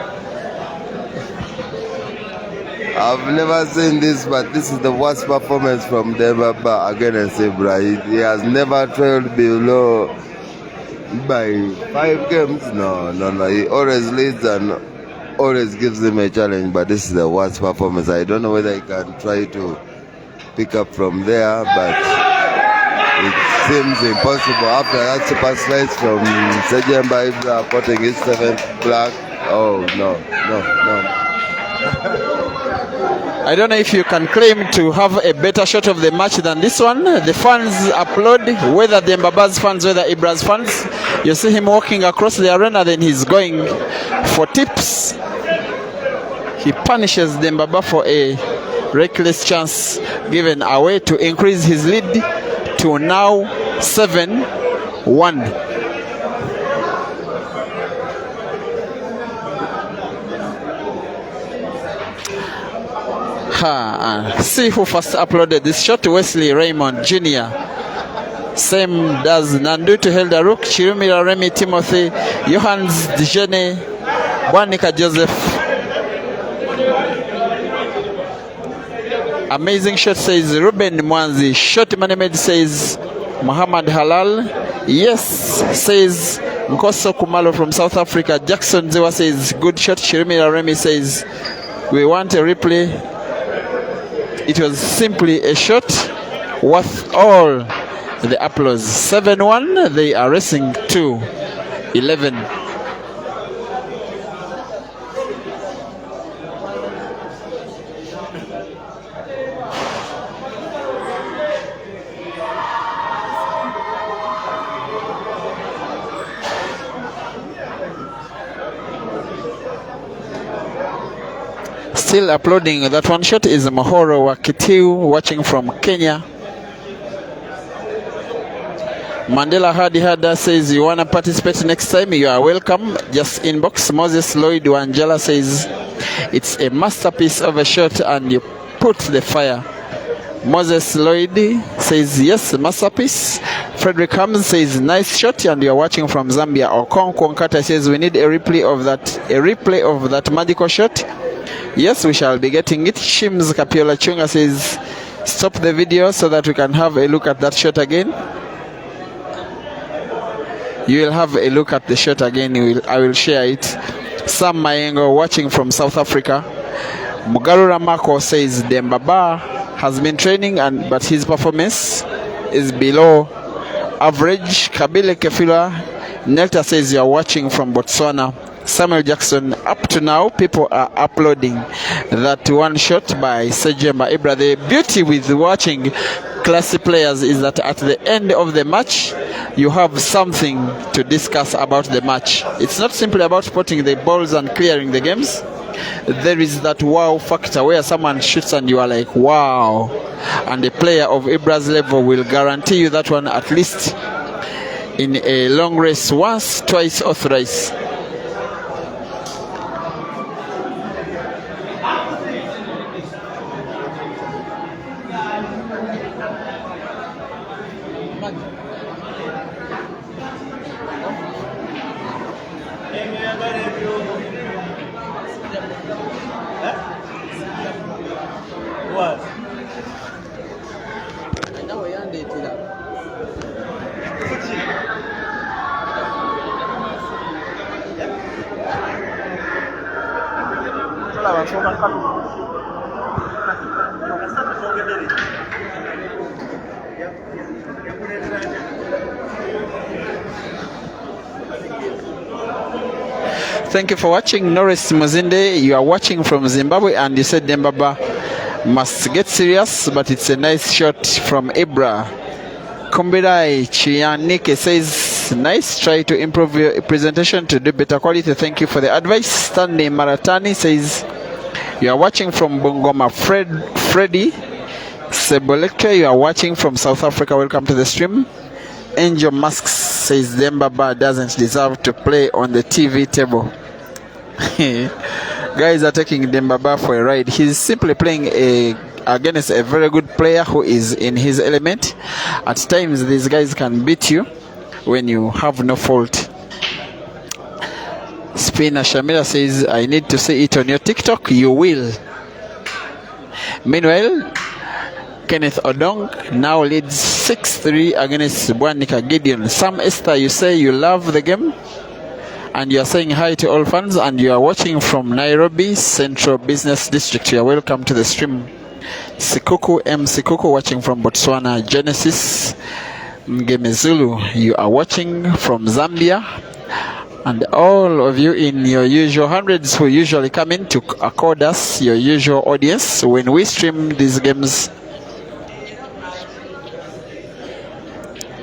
I've never seen this, but this is the worst performance from Dembaba against Ibra. He has never trailed below by 5 games. No. He always leads and always gives him a challenge, but this is the worst performance. I don't know whether he can try to pick up from there, but it seems impossible. After that super slice from Sejjemba, Ibra potting his 7th black. Oh, no. I don't know if you can claim to have a better shot of the match than this one. The fans applaud, whether Dembaba's fans, whether Ibra's fans. You see him walking across the arena, then he's going for tips. He punishes Dembaba for a reckless chance given away to increase his lead to now 7-1. See who first uploaded this shot. Wesley Raymond Jr. Same does Nandutu Heldaruk, Chirumira Remy Timothy, Johannes Dijene, Bwanika Joseph. Amazing shot, says Ruben Mwanzi. Shot Manemed, says Muhammad Halal. Yes, says Nkoso Kumalo from South Africa. Jackson Zewa says good shot. Chirumira Remy says we want a replay. It was simply a shot worth all the applause. 7-1, they are racing to 11. Still uploading that one shot is Mohoro Wakitiu watching from Kenya. Mandela Hadi Hada says you wanna participate next time, you are welcome. Just inbox. Moses Lloyd Wanjala says it's a masterpiece of a shot and you put the fire. Moses Lloyd says yes, masterpiece. Frederick Hams says nice shot and you are watching from Zambia. Okon Kwankata says we need a replay of that magical shot. Yes, we shall be getting it. Shims Kapiola Chunga says stop the video so that we can have a look at that shot again. You will have a look at the shot again. I will share it. Sam Mayengo watching from South Africa. Mugarura Mako says Dembaba has been training but his performance is below average. Kabile Kefila Nelta says you are watching from Botswana. Samuel Jackson, up to now people are uploading that one shot by Sejjemba. Ibra, the beauty with watching classy players is that at the end of the match you have something to discuss about the match. It's not simply about putting the balls and clearing the games. There is that wow factor where someone shoots and you are like wow, and a player of Ibra's level will guarantee you that one at least in a long race once, twice or thrice. Thank you for watching. Norris Muzinde, you are watching from Zimbabwe and you said Dembaba must get serious, but it's a nice shot from Ibra. Kumbirai Chianike says nice, try to improve your presentation to do better quality. Thank you for the advice. Stanley Maratani says you are watching from Bungoma. Freddy Sebolekte, you are watching from South Africa. Welcome to the stream. Angel Masks says Dembaba doesn't deserve to play on the TV table. Guys are taking Dembaba for a ride. He's simply playing against a very good player who is in his element. At times these guys can beat you when you have no fault. Spina Shamila says I need to see it on your TikTok. You will. Meanwhile, Kenneth Odong now leads 6-3 against Bwanika Gideon. Sam Esther, you say you love the game and you are saying hi to all fans and you are watching from Nairobi Central Business District. You are welcome to the stream. Sikuku M. Sikuku watching from Botswana. Genesis Mgemezulu, you are watching from Zambia. And all of you in your usual hundreds who usually come in to accord us your usual audience when we stream these games.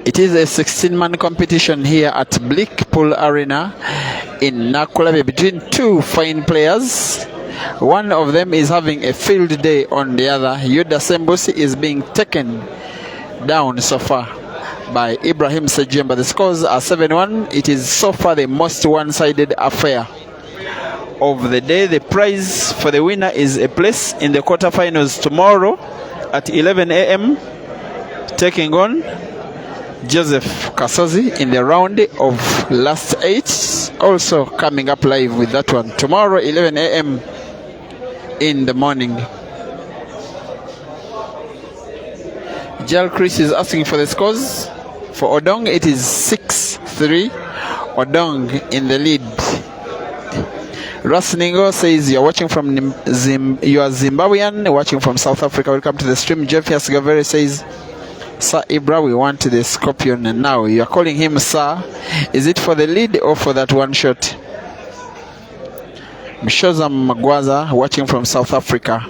It is a 16-man competition here at Blackpool Arena in Nakulabe between two fine players. One of them is having a field day on the other. Yudah Sembuusi is being taken down so far by Ibrahim Sejjemba. The scores are 7-1. It is so far the most one-sided affair of the day. The prize for the winner is a place in the quarterfinals tomorrow at 11 a.m. taking on Joseph Kasozi in the round of last 8. Also coming up live with that one tomorrow 11 a.m. in the morning. Jal Chris is asking for the scores. For Odong it is 6-3. Odong in the lead. Rasningo says you are watching from you are Zimbabwean watching from South Africa. Welcome to the stream. Jeffias Gavere says Sir Ibra, we want the Scorpion and now. You are calling him Sir. Is it for the lead or for that one shot? Mshoza Magwaza watching from South Africa.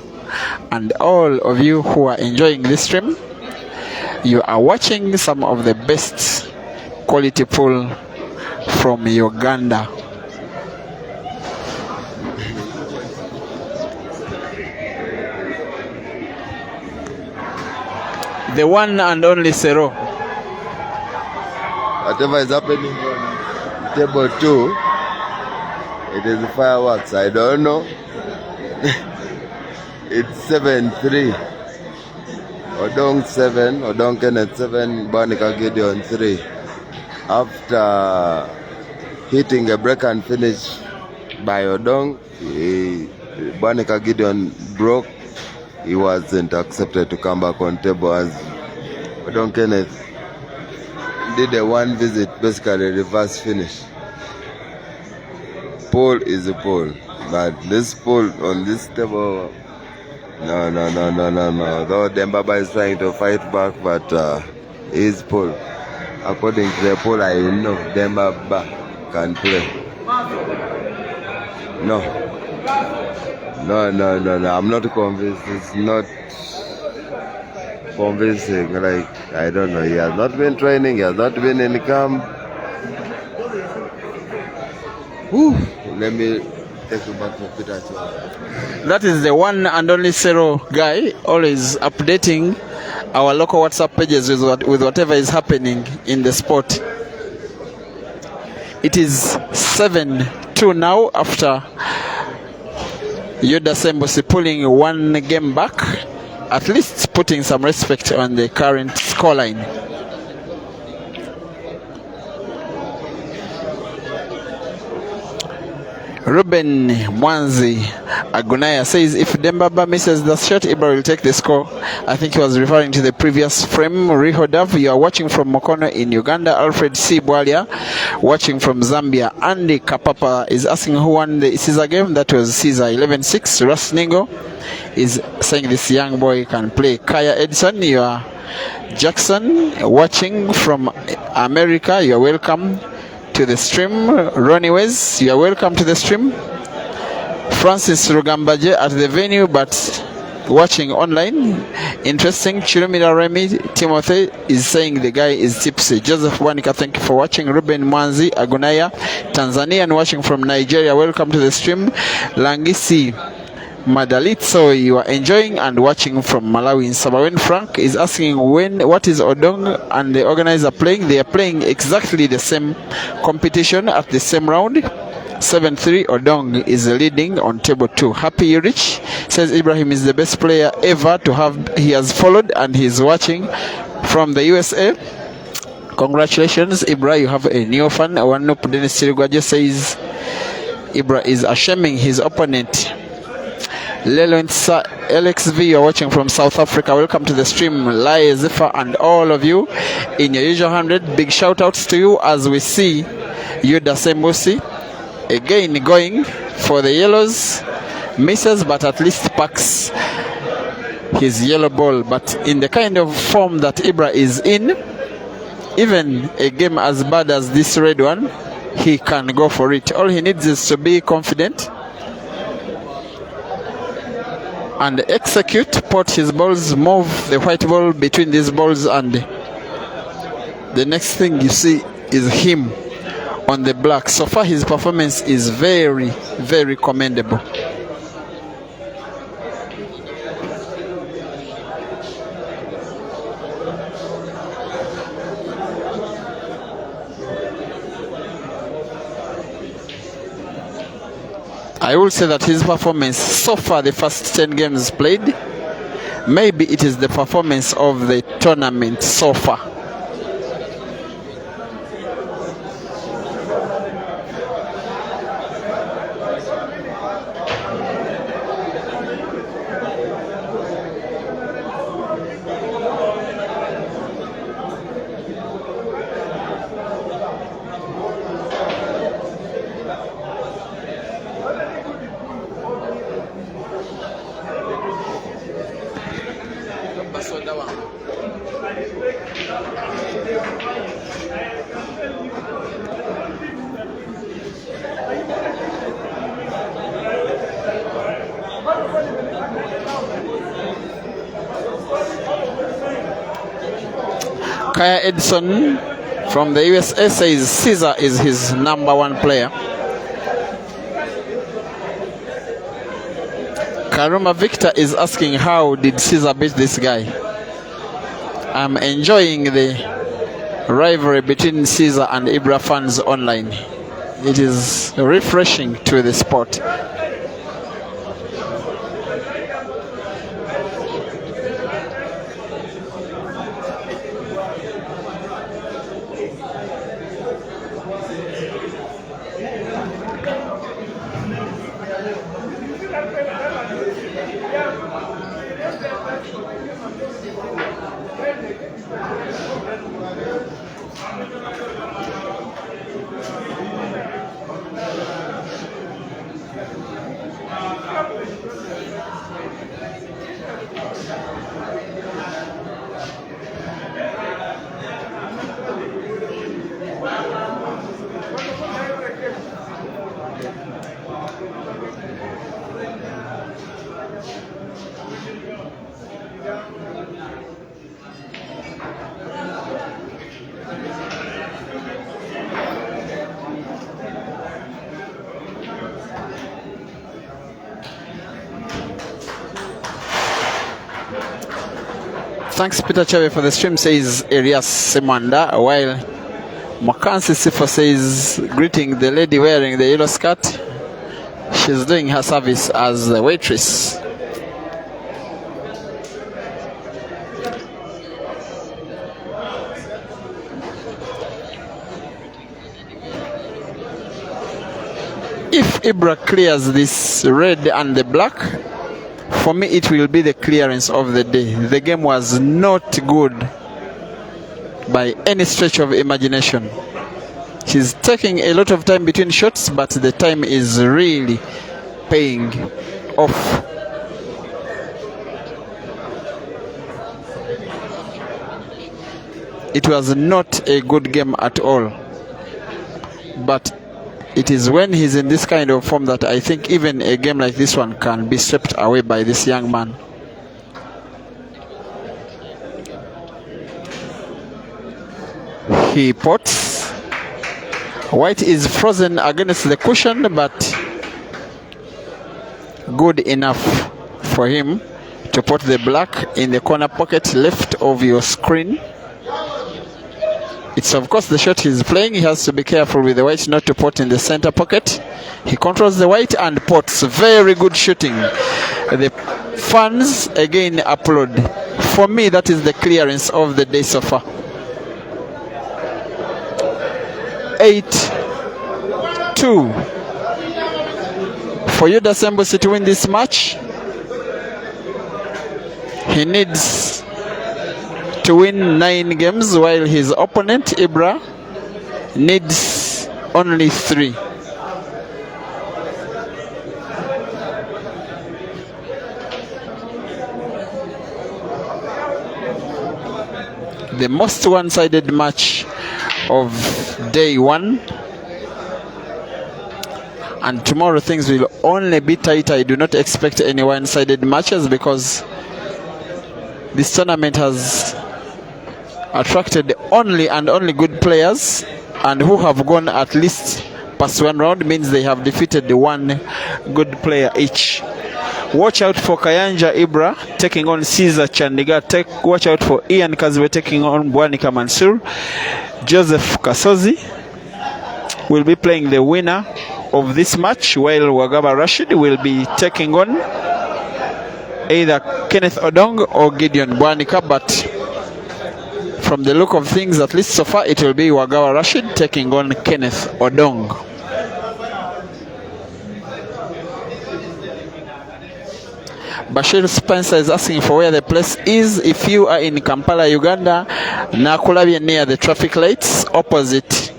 And all of you who are enjoying this stream, you are watching some of the best quality pool from Uganda. The one and only Sero. Whatever is happening on table 2, it is fireworks. I don't know. It's 7-3. Odong 7, Odong Kenneth 7, Banika Gideon 3. After hitting a break and finish by Odong, Banika Gideon broke. He wasn't accepted to come back on table as Odong Kenneth did a one visit, basically reverse finish. Pole is a pole, but this pole on this table, no. Though Dembaba is trying to fight back, but his pole, according to the pole, I know Dembaba can play. No, I'm not convinced. It's not convincing. Like, I don't know. He has not been training. He has not been in camp. Whew. Let me take you back to Peter. That is the one and only Sero guy, always updating our local WhatsApp pages with whatever is happening in the sport. It is 7-2 now after Yudah Sembuusi pulling one game back, at least putting some respect on the current scoreline. Ruben Mwanzi Agunaya says if Dembaba misses the shot, Ibra will take the score. I think he was referring to the previous frame. Rihodav, you are watching from Mokono in Uganda. Alfred C. Bwalia, watching from Zambia. Andy Kapapa is asking who won the Caesar game. That was Caesar 11-6. Russ Ningo is saying this young boy can play. Kaya Edson, you are Jackson, watching from America. You are welcome to the stream. Ronnie Wes, you are welcome to the stream. Francis Rugambaje at the venue but watching online. Interesting. Chirumira Remy Timothy is saying the guy is tipsy. Joseph Wanika, thank you for watching. Ruben Mwanzi Agunaya, Tanzanian, watching from Nigeria, welcome to the stream. Langisi Madalitso, you are enjoying and watching from Malawi. In Sabawen Frank is asking what is Odong and the organizer playing. They are playing exactly the same competition at the same round. 7-3. Odong is leading on table 2. Happy Rich says Ibrahim is the best player ever to have. He has followed and he's watching from the USA. Congratulations, Ibra, you have a new fan. Wanup Dennis Sirigwaje says Ibra is ashaming his opponent. Lelonsa LXV, you're watching from South Africa. Welcome to the stream, Lai Zephyr, and all of you in your usual 100. Big shout outs to you as we see Yudah Sembuusi again going for the yellows. Misses, but at least packs his yellow ball. But in the kind of form that Ibra is in, even a game as bad as this red one, he can go for it. All he needs is to be confident and execute, put his balls, move the white ball between these balls, and the next thing you see is him on the black. So far his performance is very, very commendable. I will say that his performance so far, the first 10 games played, maybe it is the performance of the tournament so far. Kaya Edson from the USA says Caesar is his #1 player. Karuma Victor is asking how did Caesar beat this guy? I'm enjoying the rivalry between Caesar and Ibra fans online. It is refreshing to the sport. Thanks Peter Chave for the stream, says Elias Semanda, while Makansi Sifo says, greeting the lady wearing the yellow skirt. She's doing her service as the waitress. If Ibra clears this red and the black, for me it will be the clearance of the day. The game was not good by any stretch of imagination. She's taking a lot of time between shots, but the time is really paying off. It was not a good game at all, but it is when he's in this kind of form that I think even a game like this one can be swept away by this young man. He pots. White is frozen against the cushion, but good enough for him to put the black in the corner pocket left of your screen. It's of course the shot he's playing. He has to be careful with the white not to pot in the center pocket. He controls the white and pots. Very good shooting. The fans again applaud. For me, that is the clearance of the day so far. 8-2 for Yudah Sembuusi to win this match. He needs to win 9 games, while his opponent Ibra needs only 3. The most one-sided match of day 1, and tomorrow things will only be tight. I do not expect any one-sided matches because this tournament has attracted only good players, and who have gone at least past 1 round means they have defeated 1 good player each. Watch out for Kayanja Ibra taking on Caesar Chandiga. Watch out for Ian Kazwe taking on Bwanika Mansur. Joseph Kasozi will be playing the winner of this match, while Wagaba Rashid will be taking on either Kenneth Odong or Gideon Bwanika, but from the look of things, at least so far, it will be Wagawa Rashid taking on Kenneth Odong. Bashir Spencer is asking for where the place is. If you are in Kampala, Uganda, Nakulabye near the traffic lights opposite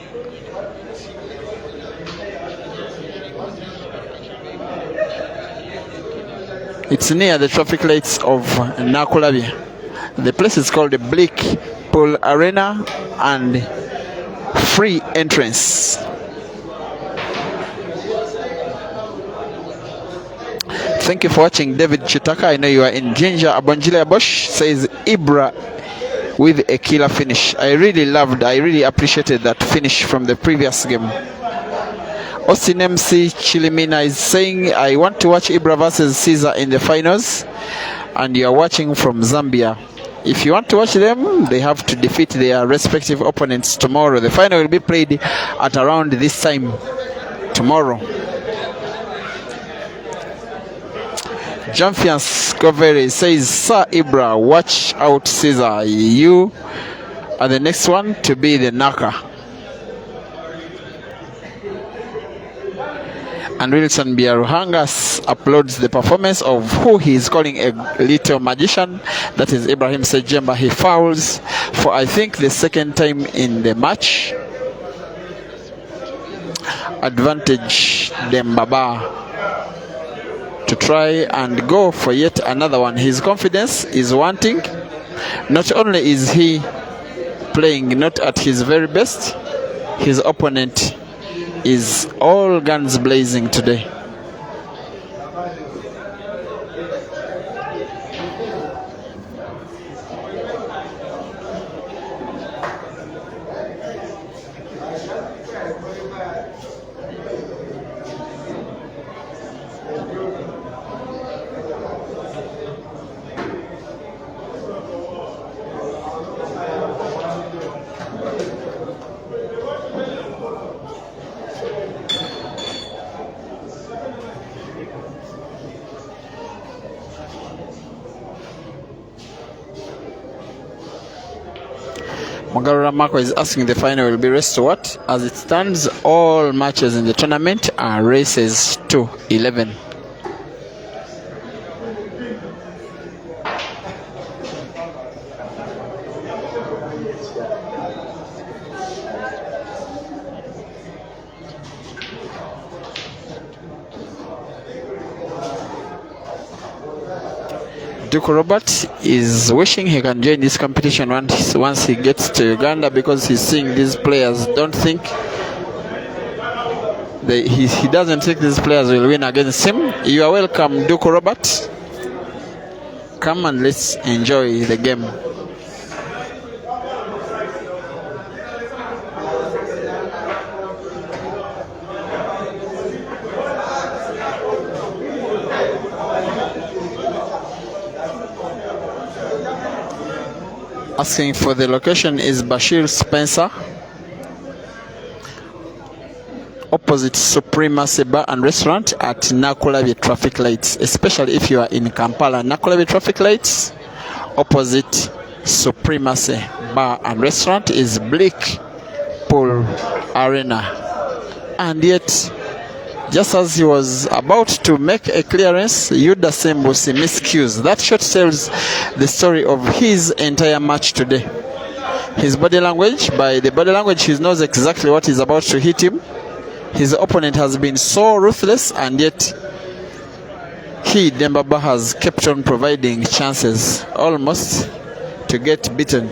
it's near the traffic lights of Nakulabye. The place is called the Bleak Pool Arena and free entrance. Thank you for watching. David Chitaka, I know you are in Ginger. Abonjile Bosch says Ibra with a killer finish. I really appreciated that finish from the previous game. Austin MC Chilimina is saying, I want to watch Ibra versus Caesar in the finals, and you are watching from Zambia. If you want to watch them, they have to defeat their respective opponents tomorrow. The final will be played at around this time tomorrow. Jamfians Goveri says, Sir Ibra, watch out, Caesar. You are the next one to be the knocker. And Wilson Biaruhangas uploads the performance of who he is calling a little magician. That is Ibrahim Sejjemba. He fouls for, I think, the second time in the match. Advantage Dembaba to try and go for yet another one. His confidence is wanting. Not only is he playing not at his very best, his opponent is all guns blazing today. Mugarura Marco is asking the final will be race to what? As it stands, all matches in the tournament are races to 11. Duke Robert is wishing he can join this competition once he gets to Uganda, because he's seeing these players don't think he doesn't think these players will win against him. You are welcome, Duke Robert. Come and let's enjoy the game. Asking for the location is Bashir Spencer, opposite Supremacy Bar and Restaurant at Nakulabi Traffic Lights. Especially if you are in Kampala, Nakulabi Traffic Lights opposite Supremacy Bar and Restaurant is Bleak Pool Arena. And yet, just as he was about to make a clearance, Yudah Sembuusi miscues. That shot tells the story of his entire match today. His body language, by the body language, he knows exactly what is about to hit him. His opponent has been so ruthless, and yet he, Dembaba, has kept on providing chances almost to get beaten.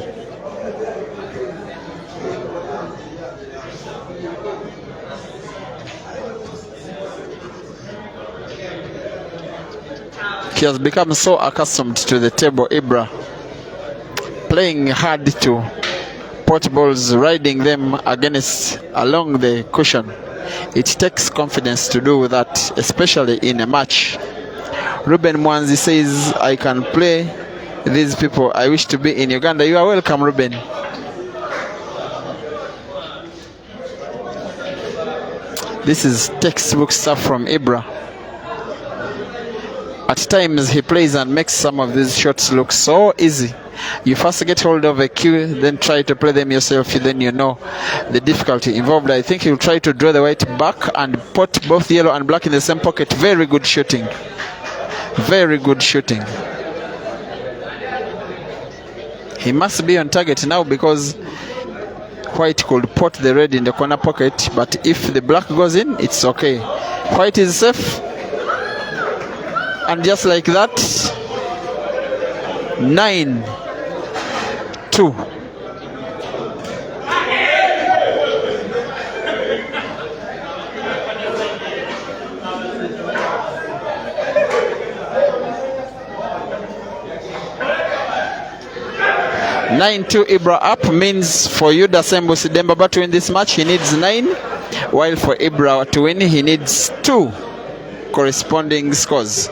He has become so accustomed to the table, Ibra, playing hard to pot balls, riding them along the cushion. It takes confidence to do that, especially in a match. Ruben Mwanzi says, I can play these people. I wish to be in Uganda. You are welcome, Ruben. This is textbook stuff from Ibra. At times he plays and makes some of these shots look so easy. You first get hold of a cue, then try to play them yourself, then you know the difficulty involved. I think he'll try to draw the white back and put both yellow and black in the same pocket. Very good shooting. Very good shooting. He must be on target now, because white could put the red in the corner pocket, but if the black goes in, it's okay. White is safe. And just like that, 9-2. Ibra up means for Yudah Sembuusi Dembaba to win this match, he needs 9, while for Ibra to win, he needs 2 corresponding scores.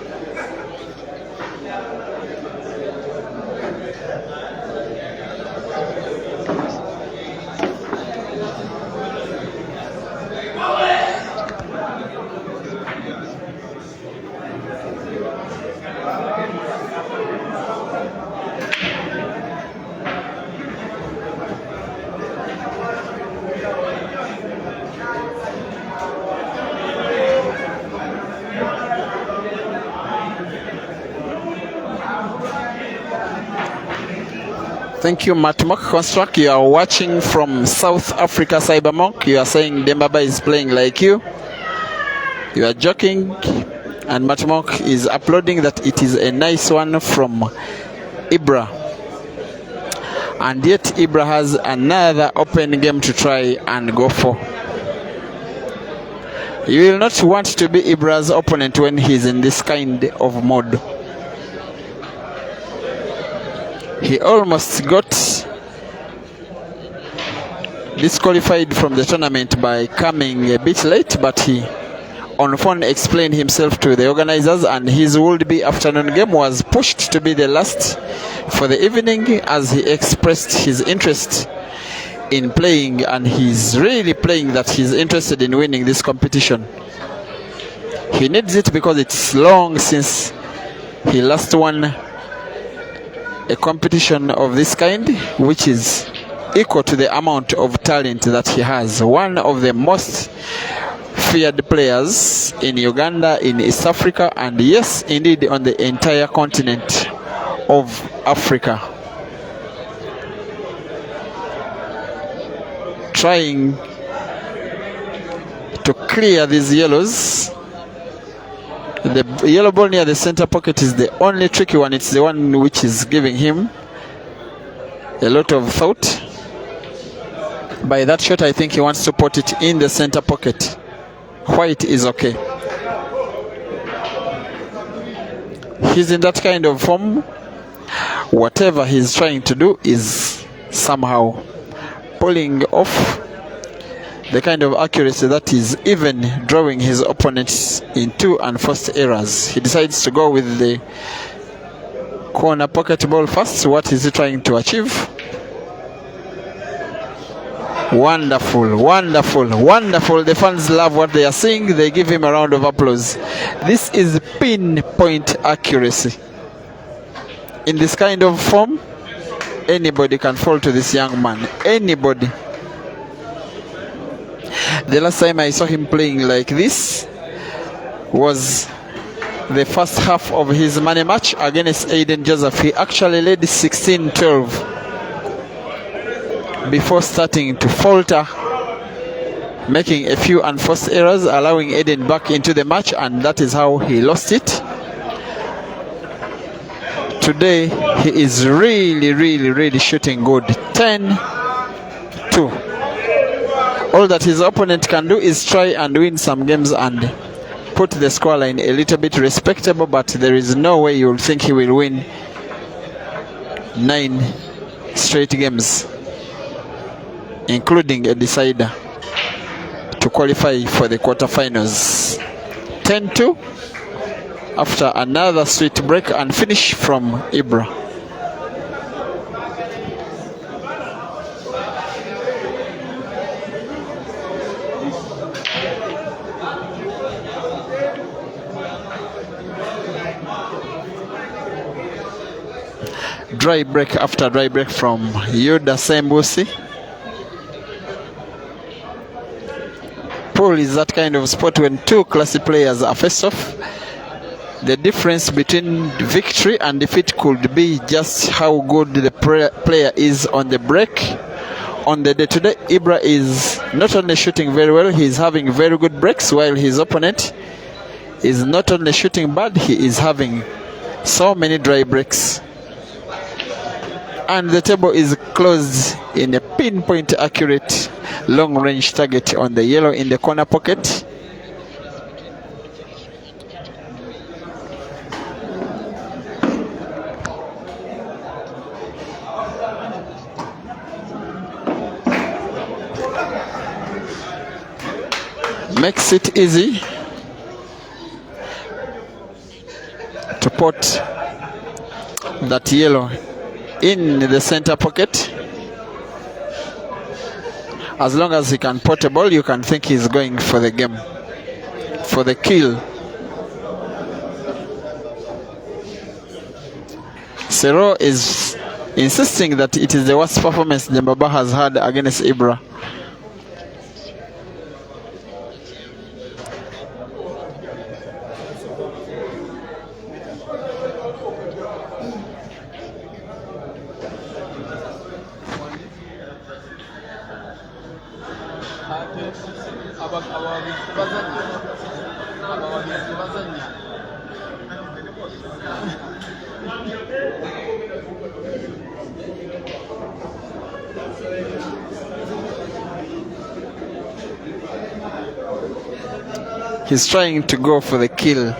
Thank you, Matmok Construct. You are watching from South Africa, Cybermonk. You are saying Dembaba is playing like you. You are joking. And Matmok is uploading that it is a nice one from Ibra. And yet Ibra has another open game to try and go for. You will not want to be Ibra's opponent when he's in this kind of mode. He almost got disqualified from the tournament by coming a bit late, but he on phone explained himself to the organizers, and his would-be afternoon game was pushed to be the last for the evening, as he expressed his interest in playing, and he's really playing that he's interested in winning this competition. He needs it because it's long since he last won a competition of this kind, which is equal to the amount of talent that he has. One of the most feared players in Uganda, in East Africa, and yes, indeed on the entire continent of Africa. Trying to clear these yellows. The yellow ball near the center pocket is the only tricky one. It's the one which is giving him a lot of thought. By that shot, I think he wants to put it in the center pocket. White is okay. He's in that kind of form. Whatever he's trying to do is somehow pulling off the kind of accuracy that is even drawing his opponents into unforced errors. He decides to go with the corner pocket ball first. What is he trying to achieve? Wonderful, wonderful, wonderful. The fans love what they are seeing. They give him a round of applause. This is pinpoint accuracy. In this kind of form, anybody can fall to this young man. Anybody. The last time I saw him playing like this was the first half of his money match against Aiden Joseph. He actually led 16-12 before starting to falter, making a few unforced errors, allowing Aiden back into the match, and that is how he lost it. Today he is really shooting good. 10-2. All that his opponent can do is try and win some games and put the scoreline a little bit respectable, but there is no way you will think he will win 9 straight games, including a decider, to qualify for the quarterfinals. 10-2 after another sweet break and finish from Ibra. Dry break after dry break from Yudah Sembuusi. Pool is that kind of sport when two classy players are faced off. The difference between victory and defeat could be just how good the player is on the break. On the day today, Ibra is not only shooting very well, he is having very good breaks, while his opponent is not only shooting bad, he is having so many dry breaks. And the table is closed in a pinpoint accurate long range target on the yellow in the corner pocket. Makes it easy to put that yellow in the center pocket. As long as he can pot a ball, you can think he's going for the game, for the kill. Sero is insisting that it is the worst performance Sejjemba has had against Ibra. He's trying to go for the kill.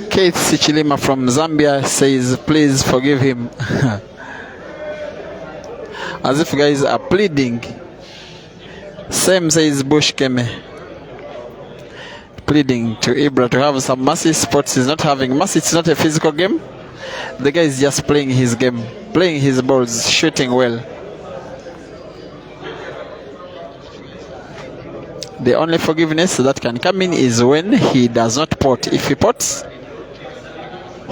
Keith Sichilima from Zambia says, please forgive him. As if guys are pleading. Same says Bush Keme. Pleading to Ibra to have some mercy. Sports is not having mercy. It's not a physical game. The guy is just playing his game, playing his balls, shooting well. The only forgiveness that can come in is when he does not pot. If he pots,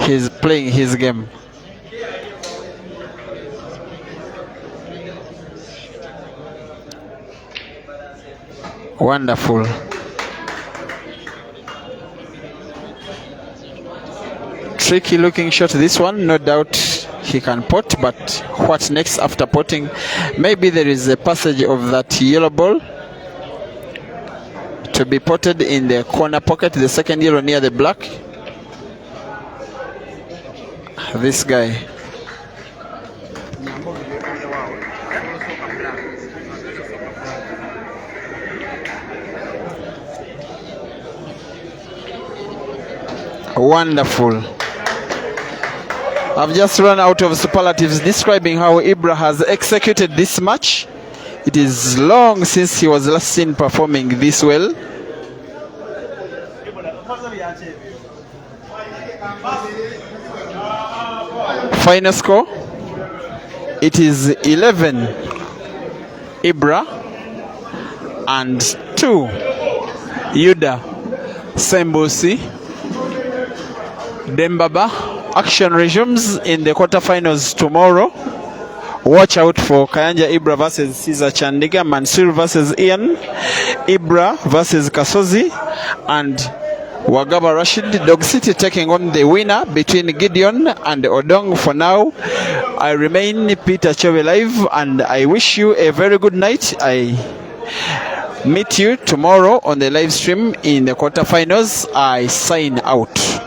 he's playing his game. Wonderful. Tricky looking shot this one. No doubt he can pot, but what next after potting? Maybe there is a passage of that yellow ball to be potted in the corner pocket, the second yellow near the black. This guy. Wonderful. I've just run out of superlatives describing how Ibra has executed this match. It is long since he was last seen performing this well. Final score, it is 11 Ibra and 2 Yudah. Sembuusi. Dembaba. Action resumes in the quarterfinals tomorrow. Watch out for Kayanja Ibra versus Caesar Chandiga, Mansur versus Ian, Ibra versus Kasozi, and Wagaba Rashid. Dog City taking on the winner between Gideon and Odong. For now, I remain Peter Chove Live, and I wish you a very good night. I meet you tomorrow on the live stream in the quarterfinals. I sign out.